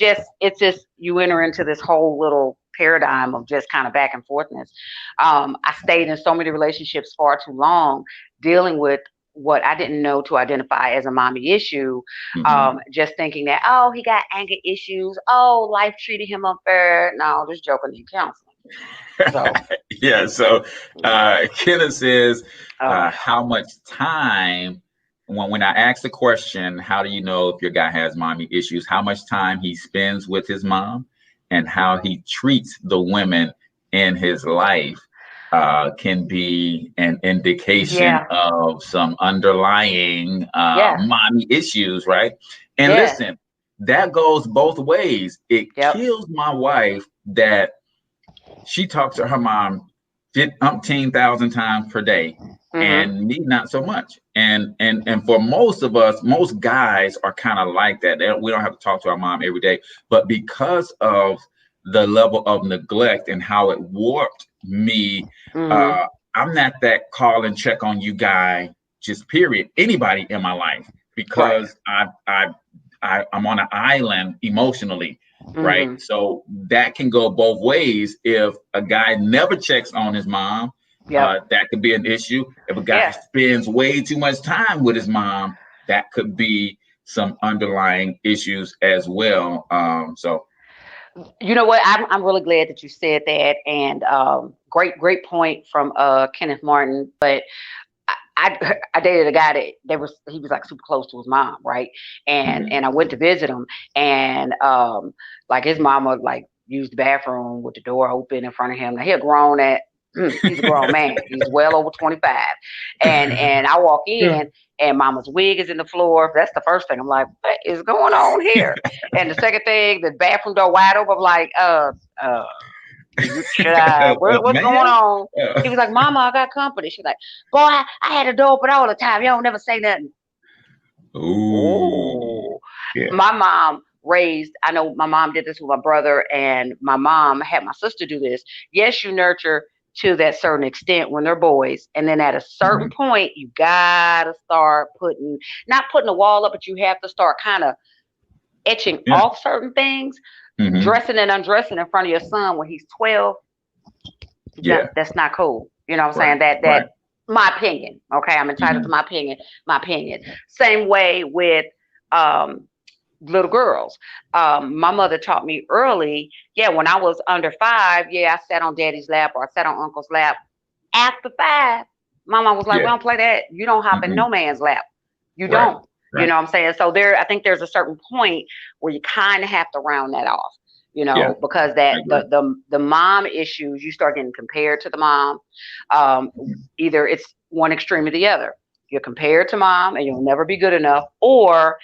just you enter into this whole little paradigm of just kind of back and forthness. I stayed in so many relationships far too long dealing with what I didn't know to identify as a mommy issue, just thinking that, he got anger issues. Life treated him unfair. No, just joking in counseling. So, Kenneth says, how much time, when I ask the question, how do you know if your guy has mommy issues, how much time he spends with his mom and how he treats the women in his life can be an indication of some underlying mommy issues, right? And listen, that goes both ways. It kills my wife that she talks to her mom 15,000 times per day, and me not so much. And for most of us, most guys are kind of like that. We don't have to talk to our mom every day, but because of the level of neglect and how it warped me, I'm not that call and check on you guy, just period. Anybody in my life, because I'm on an island emotionally. Right. So that can go both ways. If a guy never checks on his mom Yeah. That could be an issue. If a guy spends way too much time with his mom, that could be some underlying issues as well. So You know what? I'm really glad that you said that, and great point from Kenneth Martin. But I dated a guy he was like super close to his mom, right? And I went to visit him, and like his mama like used the bathroom with the door open in front of him. Now he's a grown man. He's well over 25, and I walk in. And mama's wig is in the floor. That's the first thing. I'm like, what is going on here? And the second thing, the bathroom door wide open. I'm like, what's going on? He was like, Mama, I got company. She's like, boy, I had the door open all the time. You don't never say nothing. Ooh. Yeah. My mom I know my mom did this with my brother, and my mom had my sister do this. Yes, you nurture to that certain extent when they're boys. And then at a certain point, you gotta start not putting a wall up, but you have to start kind of etching off certain things. Dressing and undressing in front of your son when he's 12. That's not cool. You know what I'm saying? That my opinion. Okay, I'm entitled to my opinion. Same way with little girls. My mother taught me early, when I was under 5, I sat on daddy's lap or I sat on uncle's lap. After 5, mama was like, we don't play that. You don't hop in no man's lap. You don't. You know what I'm saying? So I think there's a certain point where you kind of have to round that off, because the mom issues, you start getting compared to the mom. Either it's one extreme or the other. You're compared to mom and you'll never be good enough, or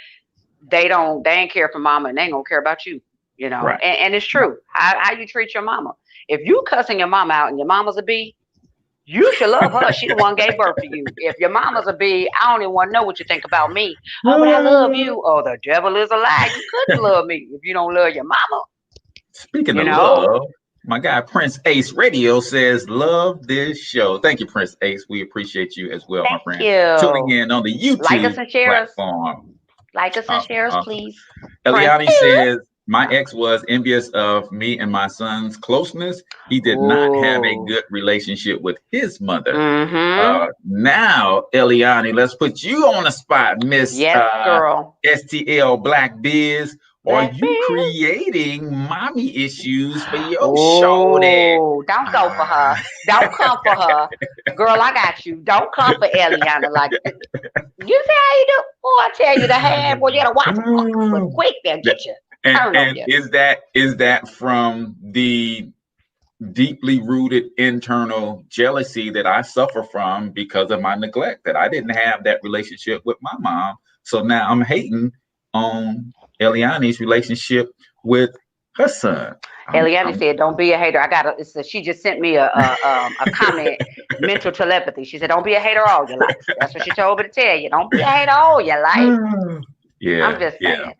they ain't care for mama and they ain't gonna care about you, and it's true. How you treat your mama. If you cussing your mama out and your mama's a B, you should love her. She the one gave birth to you. If your mama's a B, I don't even want to know what you think about me. Oh, but I love you. Oh, the devil is a lie. You couldn't love me if you don't love your mama. Speaking of love, my guy Prince Ace Radio says, love this show. Thank you, Prince Ace. We appreciate you as well, my friend. Tuning in on the YouTube platform. Like us and share us, please. Eliani says, my ex was envious of me and my son's closeness. He did not have a good relationship with his mother. Now, Eliani, let's put you on the spot, Miss girl. STL Black Biz. Are you creating mommy issues for your shorty? Don't go for her. Don't come for her. Girl, I got you. Don't come for Eliana like that. You see how you do? Boy, I tell you the hand, boy, you gotta watch but quick, they'll get you. And is that from the deeply rooted internal jealousy that I suffer from because of my neglect, that I didn't have that relationship with my mom? So now I'm hating on Eliani's relationship with her son. Eliani said, don't be a hater. She just sent me a comment, mental telepathy. She said, don't be a hater all your life. That's what she told me to tell you. Don't be a hater all your life. I'm just saying.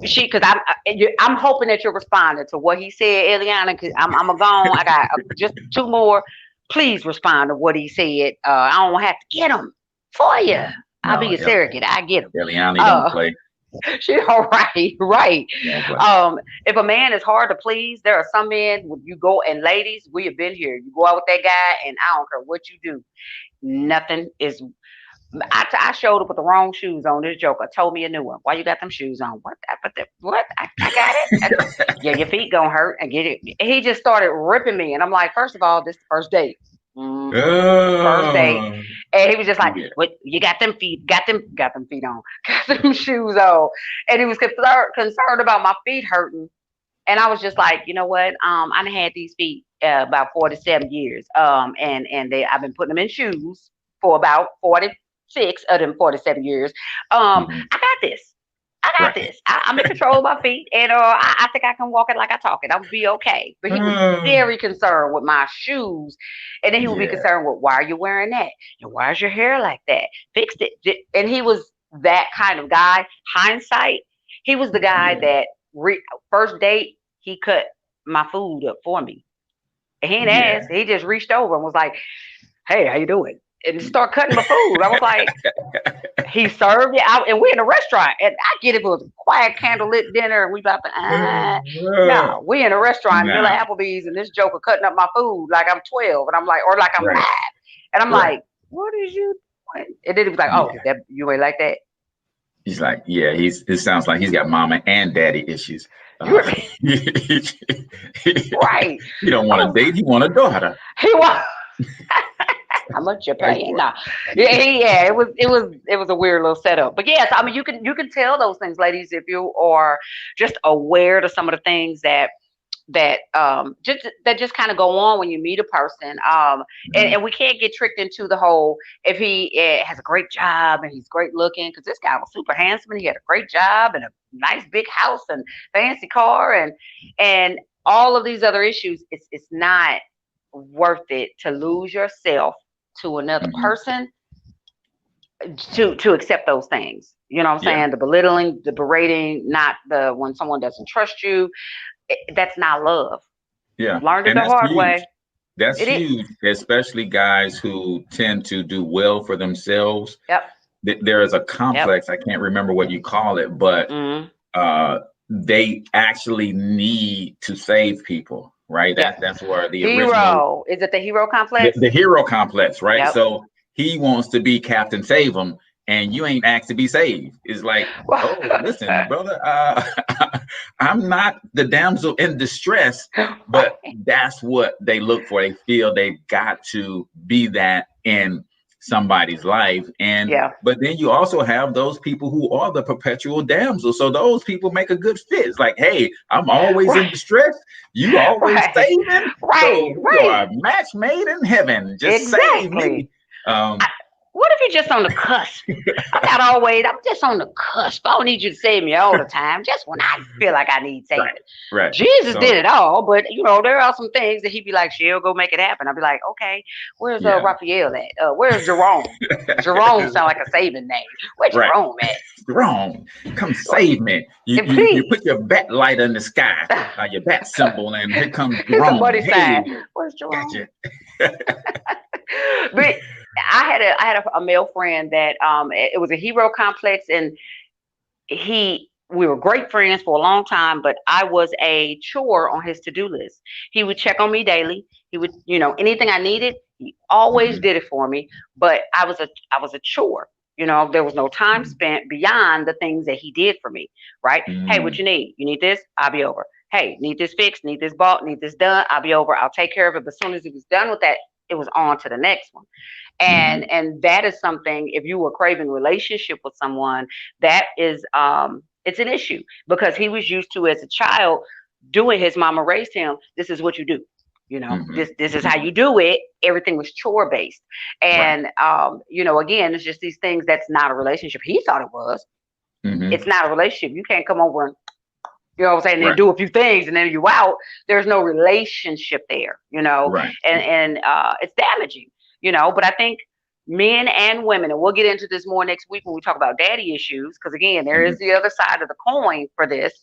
Because I'm hoping that you're responding to what he said, Eliana. Because I'm gonna go on. I got just 2 more. Please respond to what he said. I don't have to get them for you. I'll be a surrogate. I get them. Eliani don't play. She all right. If a man is hard to please, there are some men. You go, and ladies, we have been here. You go out with that guy, and I don't care what you do. Nothing is. I showed up with the wrong shoes on. This joker told me a new one. Why you got them shoes on? What? I got it. Your feet gonna hurt. I get it. He just started ripping me, and I'm like, first of all, this is the first date. First date, and he was just like, "What? You got them feet? Got them feet on? Got them shoes on?" And he was concerned about my feet hurting, and I was just like, you know what? I done had these feet about 47 years, and I've been putting them in shoes for about 46 of them 47 years. I got this. I'm in control of my feet, and I think I can walk it like I talk it. I'll be okay. But he was very concerned with my shoes, and then he would be concerned with, why are you wearing that? And why is your hair like that? Fixed it. And he was that kind of guy. Hindsight, he was the guy that first date, he cut my food up for me. And he didn't ask. He just reached over and was like, "Hey, how you doing?" And start cutting my food. I was like, he served it out, and we're in a restaurant, and I get it was a quiet candlelit dinner, and we about to no, we in a restaurant, middle of Applebee's, and this joker cutting up my food like I'm 12, and I'm like, or like I'm 5, and I'm like, what is you doing? And then he was like, oh, that you ain't like that. He's like, yeah, it sounds like he's got mama and daddy issues. Right. He don't want a date, he want a daughter. He want how much you're paying? Nah. Yeah, it was a weird little setup. But yes, I mean you can tell those things, ladies, if you are just aware to some of the things that just kind of go on when you meet a person. And we can't get tricked into the whole if he has a great job and he's great looking, because this guy was super handsome and he had a great job and a nice big house and fancy car and all of these other issues. It's not worth it to lose yourself to another person to accept those things. You know what I'm saying? The belittling, the berating, not the when someone doesn't trust you. That's not love. Yeah. Learned it the hard way. That's huge, especially guys who tend to do well for themselves. Yep. There is a complex, I can't remember what you call it, but they actually need to save people, right? That's where the hero. Is it the hero complex? The hero complex, right? Yep. So he wants to be Captain Save 'em, and you ain't asked to be saved. It's like, oh, listen, brother, I'm not the damsel in distress, but that's what they look for. They feel they've got to be that in somebody's life. And but then you also have those people who are the perpetual damsel. So those people make a good fit. It's like, hey, I'm always in distress. You always saving. So you are a match made in heaven. Just save me. What if you're just on the cusp? I'm just on the cusp. I don't need you to save me all the time. Just when I feel like I need saving. Right. Jesus did it all, but there are some things that he'd be like, she'll go make it happen. I'd be like, okay, where's Raphael at? Where's Jerome? Jerome sound like a saving name. Where's Jerome at? Jerome, come save me. You put your bat light in the sky, your bat symbol, and here comes Jerome. Where's Jerome? Gotcha. But I had a male friend that it was a hero complex, and we were great friends for a long time, but I was a chore on his to-do list. He would check on me daily. He would, anything I needed, he always did it for me, but I was a chore. There was no time spent beyond the things that he did for me, right? Hey, what you need? You need this? I'll be over. Hey, need this fixed, need this bought, need this done, I'll be over. I'll take care of it. But as soon as he was done with that, it was on to the next one. And that is something, if you were craving relationship with someone, that is it's an issue, because he was used to, as a child, doing, his mama raised him, this is what you do. This is how you do it. Everything was chore based. And again, it's just these things. That's not a relationship. He thought it was. It's not a relationship. You can't come over and and do a few things and then you out. There's no relationship there, and it's damaging, but I think men and women, and we'll get into this more next week when we talk about daddy issues, because again, there is the other side of the coin for this,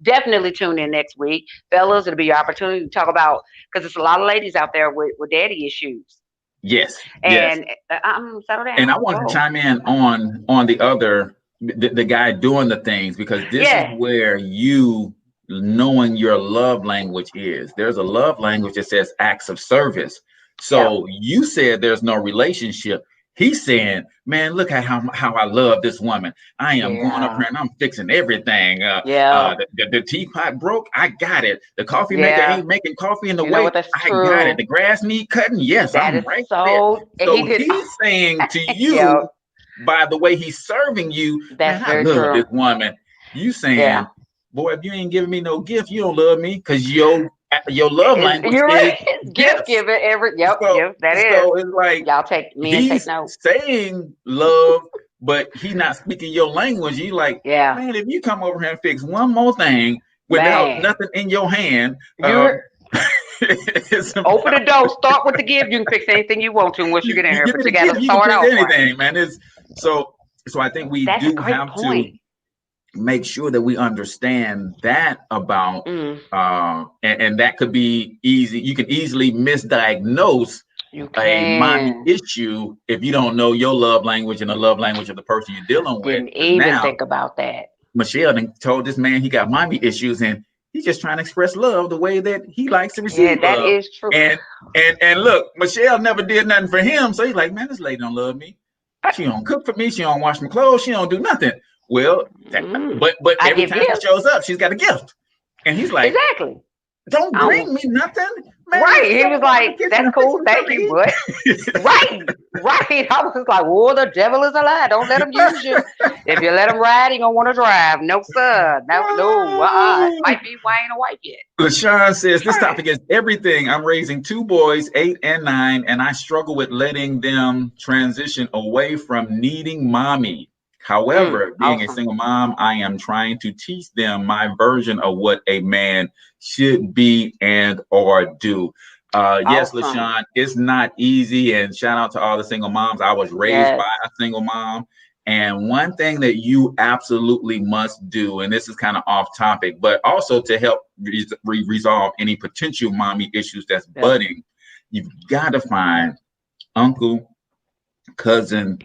definitely tune in next week. Fellas, it'll be your opportunity to talk about, because there's a lot of ladies out there with daddy issues. Yes. And settle down. And I want to chime in on the other, the guy doing the things, because this is where knowing your love language is. There's a love language that says acts of service. So you said there's no relationship. He's saying, man, look at how I love this woman. I am going up here and I'm fixing everything. The teapot broke. I got it. The coffee maker ain't making coffee in the way. I got it. The grass need cutting. Yes, I'm right there. So he's saying to you, by the way he's serving you, that's I love this woman. You saying, boy, if you ain't giving me no gift, you don't love me, because your love language is gift giving. That is. So it's like, y'all take notes. Saying love, but he's not speaking your language. You like, man, if you come over here and fix one more thing without nothing in your hand, open the door, start with the gift. You can fix anything you want to once you get in here, but you got to start off anything, man. So I think we do have to make sure that we understand that about, and that could be easy. You can easily misdiagnose You a mommy can. issue if you don't know your love language and the love language of the person you're dealing with. Didn't Because even now think about that. Michelle done told this man he got mommy issues and he's just trying to express love the way that he likes to Yeah, receive that love. is true. And look, Michelle never did nothing for him, so he's like, man, this lady don't love me. She don't cook for me. She don't wash my clothes. She don't do nothing. Well, but I every give time she gifts. shows up, she's got a gift, and he's like, Exactly. don't bring me nothing, man. Right. He Don't was go in the like, kitchen that's and fix cool. me Thank something to you. But eat. right. Right. I was like, oh, the devil is a lie. Don't let him use you. If you let him ride, he gonna want to drive. No, sir. No. It might be Wayne or White yet. LaShawn says this topic is everything. I'm raising 2 boys, 8 and 9, and I struggle with letting them transition away from needing mommy. However, being a Awesome. single mom, I am trying to teach them my version of what a man should be and or do. Yes, Awesome. LaShawn, it's not easy. And shout out to all the single moms. I was raised by Yes. a single mom. And one thing that you absolutely must do, and this is kind of off topic, but also to help resolve any potential mommy issues that's Yep. budding, you've got to find uncle, cousin,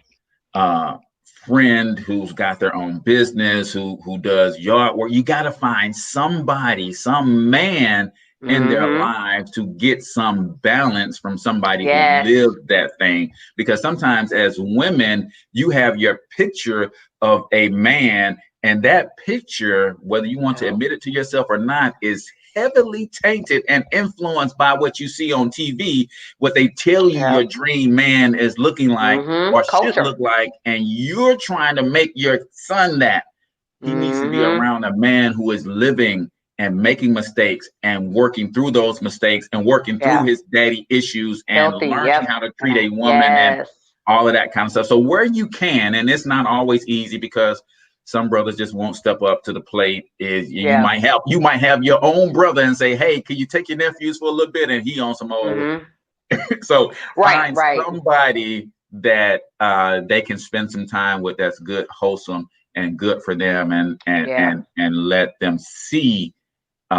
friend who's got their own business, who does yard work. You got to find somebody, some man in their Mm-hmm. lives to get some balance from somebody who Yes. lives that thing. Because sometimes as women, you have your picture of a man, and that picture, whether you want to Yep. admit it to yourself or not, is heavily tainted and influenced by what you see on TV, what they tell you your Yep. dream man is looking like Mm-hmm. or should Culture. look like, and you're trying to make your son that. He needs to be Mm-hmm. around a man who is living and making mistakes and working through those mistakes and working through Yeah. his daddy issues and Healthy. learning Yep. how to treat a woman and Yes. all of that kind of stuff. So where you can, and it's not always easy because some brothers just won't step up to the plate. Is you Yeah. might have your own brother and say, hey, can you take your nephews for a little bit? And he on some old. Mm-hmm. So Right. find Right. somebody that they can spend some time with that's good, wholesome, and good for them, Yeah. and let them see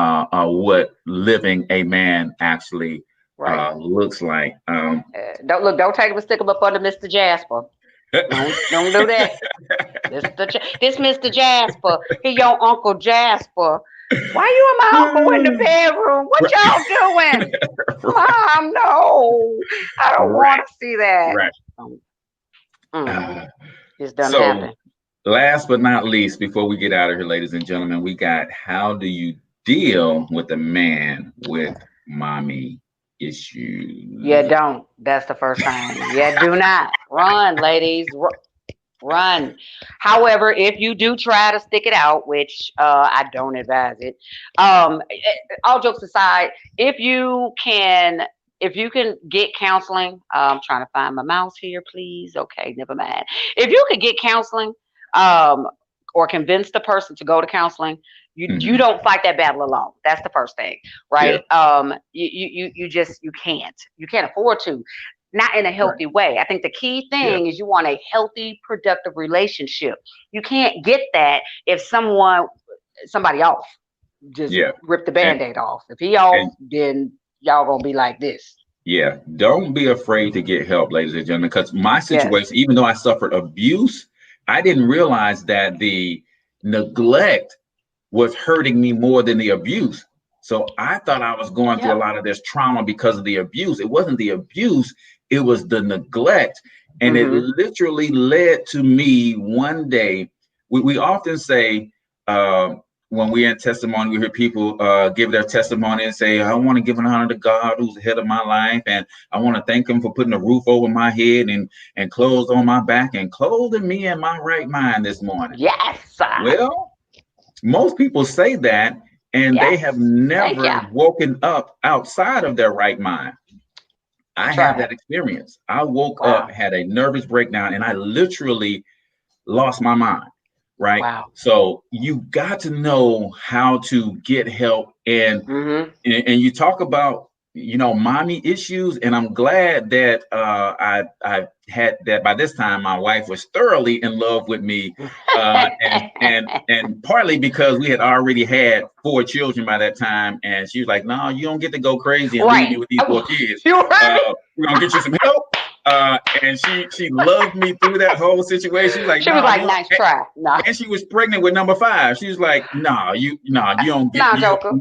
what living a man actually Right. looks like. Don't take him and stick him up under Mr. Jasper. Don't do that. This Mr. Jasper. He your Uncle Jasper. Why you and my uncle in the bedroom? What y'all doing? Mom, no. I don't want to see that. Right. It's done So happened. last but not least, before we get out of here, ladies and gentlemen, we got how do you deal with a man with mommy issues? Yeah, don't. That's the first thing. Yeah, do not. Run, ladies. Run. However, if you do try to stick it out, which I don't advise it, all jokes aside, if you can get counseling, I'm trying to find my mouse here, please. Okay, never mind. If you could get counseling, or convince the person to go to counseling, you don't fight that battle alone. That's the first thing, right? Yeah. You can't afford to. Not in a healthy way. I think the key thing is you want a healthy, productive relationship. You can't get that if somebody off just rip the Band-Aid off. If he off, then y'all gonna be like this. Yeah, don't be afraid to get help, ladies and gentlemen, because my situation, even though I suffered abuse, I didn't realize that the neglect was hurting me more than the abuse. So I thought I was going through a lot of this trauma because of the abuse. It wasn't the abuse, it was the neglect. And it literally led to me one day. We often say, when we're in testimony, we hear people give their testimony and say, I want to give an honor to God who's the head of my life. And I want to thank him for putting a roof over my head and clothes on my back and clothing me in my right mind this morning. Yes. Well, most people say that, and they have never woken up outside of their right mind. I have that experience. I woke up, had a nervous breakdown, and I literally lost my mind. Right. Wow. So you got to know how to get help. And you talk about mommy issues, and I'm glad that I had that. By this time my wife was thoroughly in love with me, and partly because we had already had 4 children by that time, and she was like, no, you don't get to go crazy and leave me with these 4 kids. You heard me? We're gonna get you some help. And she loved me through that whole situation. Like, she was like, nice try. No. And she was pregnant with number 5. She was like, no, you don't get me. Joker.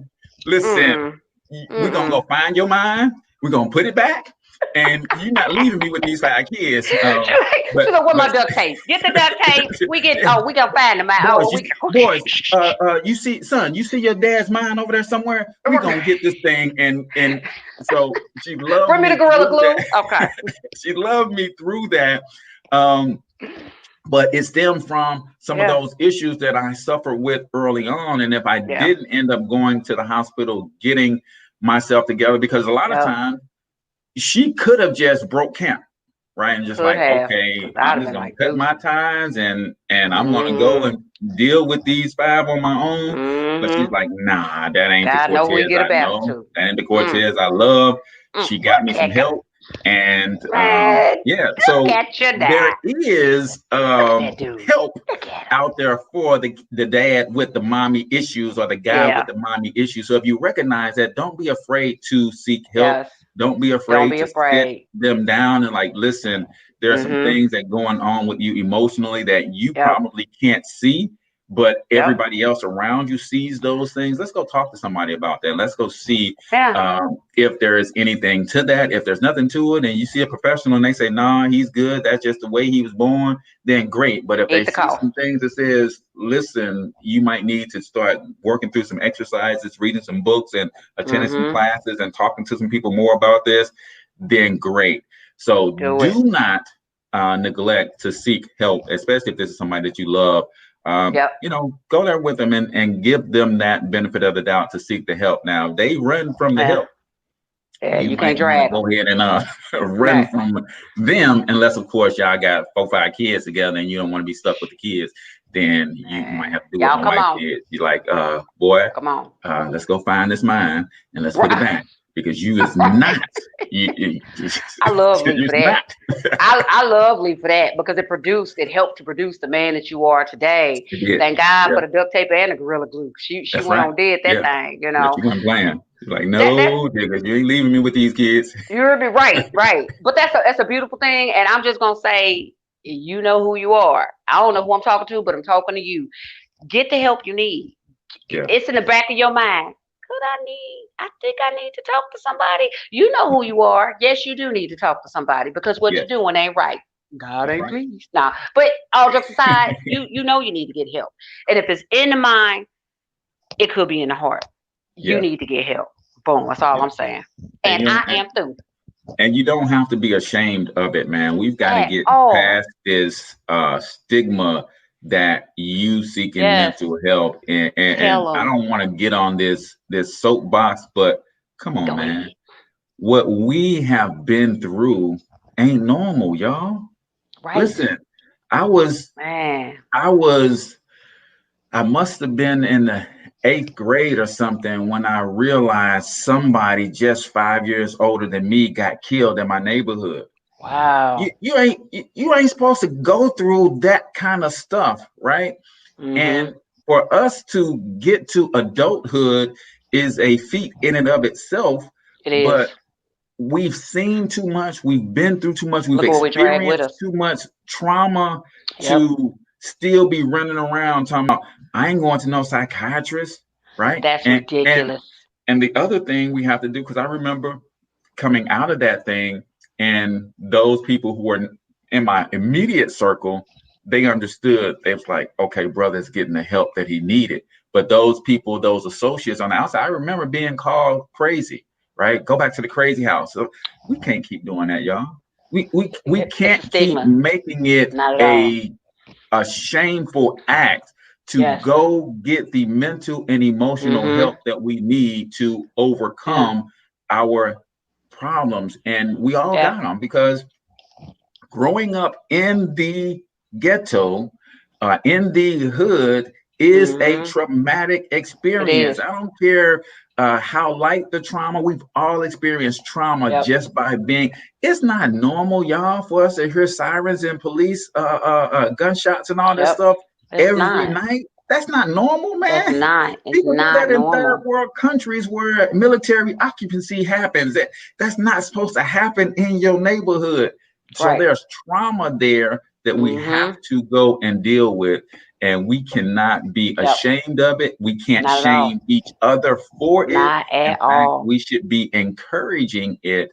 Listen, we're gonna go find your mind. We're gonna put it back, and you're not leaving me with these 5 kids. She's like, where's my duct tape? Get the duct tape. We gonna find them out. Boys, you see your dad's mind over there somewhere? We're gonna get this thing, and so she loved Bring me the Gorilla Glue. Okay. She loved me through that. But it stemmed from some of those issues that I suffered with early on. And if I didn't end up going to the hospital, getting myself together, because a lot of times she could have just broke camp, right? And just okay, I'm just going to cut my ties and I'm going to go and deal with these 5 on my own. But she's like, nah, that ain't the Cortez I know. That ain't the Cortez I love. She got me some help. And so there is help out there for the dad with the mommy issues, or the guy with the mommy issues. So if you recognize that, don't be afraid to seek help. Don't be afraid to sit them down and like, listen, there are some things that going on with you emotionally that you probably can't see, but everybody else around you sees those things. Let's go talk to somebody about that. Let's go see if there is anything to that. If there's nothing to it, and you see a professional and they say, nah, he's good, that's just the way he was born, then great. But if they see some things that says, listen, you might need to start working through some exercises, reading some books, and attending some classes, and talking to some people more about this, then great. So do not neglect to seek help, especially if this is somebody that you love. Go there with them and give them that benefit of the doubt to seek the help. Now, they run from the help. Yeah, you can't drag them. Go ahead and run from them, unless, of course, y'all got 4, 5 kids together and you don't want to be stuck with the kids. Then you might have to do what my wife did. You're like, boy, come on, let's go find this mine and let's put it back. Because you is not. I love Lee for that. I love Lee for that, because it helped to produce the man that you are today. Thank God for the duct tape and the Gorilla Glue. She went on did that thing, She wasn't playing. She's like, no, nigga, you ain't leaving me with these kids. You're right. But that's a beautiful thing, and I'm just gonna say, you know who you are. I don't know who I'm talking to, but I'm talking to you. Get the help you need. It's in the back of your mind. I think I need to talk to somebody. You know who you are. Yes, you do need to talk to somebody, because what you're doing ain't right. God ain't pleased. Nah, but all jokes aside, you know you need to get help. And if it's in the mind, it could be in the heart. You need to get help. Boom. That's all I'm saying. And I am through. And you don't have to be ashamed of it, man. We've got to get past this stigma that you seeking mental help, and I don't want to get on this soapbox, but come on, man. What we have been through ain't normal, y'all. Right. Listen, I must have been in the 8th grade or something when I realized somebody just 5 years older than me got killed in my neighborhood. Wow. You ain't supposed to go through that kind of stuff, right? And for us to get to adulthood is a feat in and of itself. It is. But we've seen too much. We've been through too much. We've experienced too much trauma to still be running around talking about, I ain't going to no psychiatrist, right? That's ridiculous. And the other thing we have to do, because I remember coming out of that thing, and those people who were in my immediate circle, they understood. They was like, okay, brother's getting the help that he needed. But those people, those associates on the outside, I remember being called crazy, right? Go back to the crazy house. So we can't keep doing that, y'all. We can't keep making it a shameful act to go get the mental and emotional help that we need to overcome our problems. And we all got them, because growing up in the ghetto, in the hood, is a traumatic experience. I don't care how light the trauma. We've all experienced trauma just by being. It's not normal, y'all, for us to hear sirens and police gunshots and all that stuff every night. That's not normal, man. It's not. It's People not do that in normal. third world countries where military occupancy happens. That's not supposed to happen in your neighborhood. So there's trauma there that we have to go and deal with. And we cannot be ashamed of it. We can't shame each other for it. Not at all. We should be encouraging it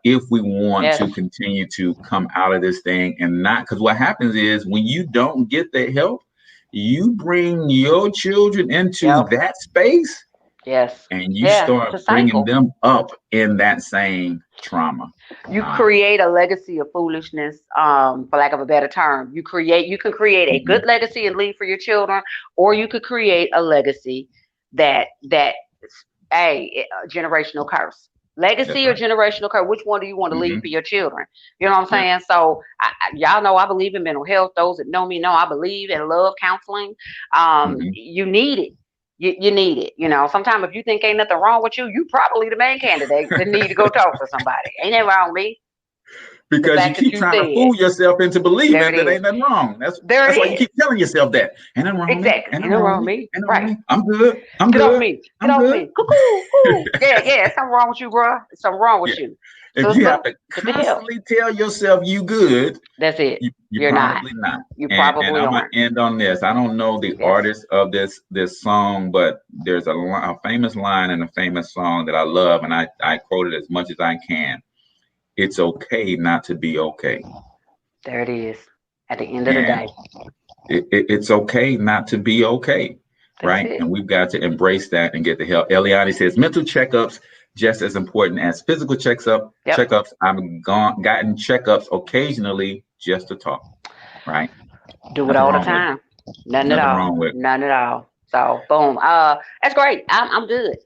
if we want to continue to come out of this thing, and not, because what happens is when you don't get the help, you bring your children into that space. Yes. And you start bringing them up in that same trauma. You create a legacy of foolishness, for lack of a better term. You can create a good legacy and leave for your children, or you could create a legacy that a generational curse. Legacy or generational curse, which one do you want to leave for your children? You know what I'm saying? So y'all know I believe in mental health. Those that know me know I believe and love counseling. You need it. You need it. You know, sometimes if you think ain't nothing wrong with you, you probably the main candidate that need to go talk to somebody. Ain't nothing wrong with me. Because you keep trying to fool yourself into believing that ain't nothing wrong. That's why you keep telling yourself that. Ain't nothing wrong with me. Exactly. Ain't nothing wrong with me. Right. I'm good. Get off me. Get off me. Yeah. Something wrong with you, bro. Something wrong with you. If you have to constantly tell yourself you good, that's it. You're probably not. You probably and I'm gonna end on this. I don't know the artist of this song, but there's a famous line in a famous song that I love, and I quote it as much as I can. It's okay not to be okay. There it is. At the end of the day, it's okay not to be okay, right? And we've got to embrace that and get the help. Eliani says mental checkups just as important as physical checkups. I've gotten checkups occasionally just to talk, right? Do it all the time. Nothing at all. None at all. So boom. That's great. I'm good.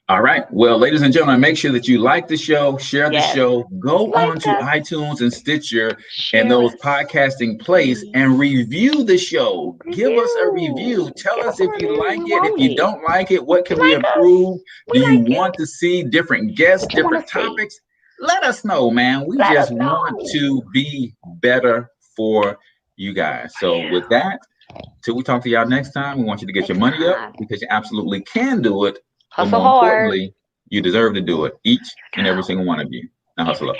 All right. Well, ladies and gentlemen, make sure that you like the show, share the show, go on to iTunes and Stitcher and those podcasting places and review the show. Give us a review. Tell us if you like it. If you don't like it, what can we improve? Do you want to see different guests, different topics? Let us know, man. We just want to be better for you guys. So with that, till we talk to y'all next time, we want you to get your money up because you absolutely can do it. Hustle but more hard. importantly, you deserve to do it. Each and every single one of you. Now hustle up.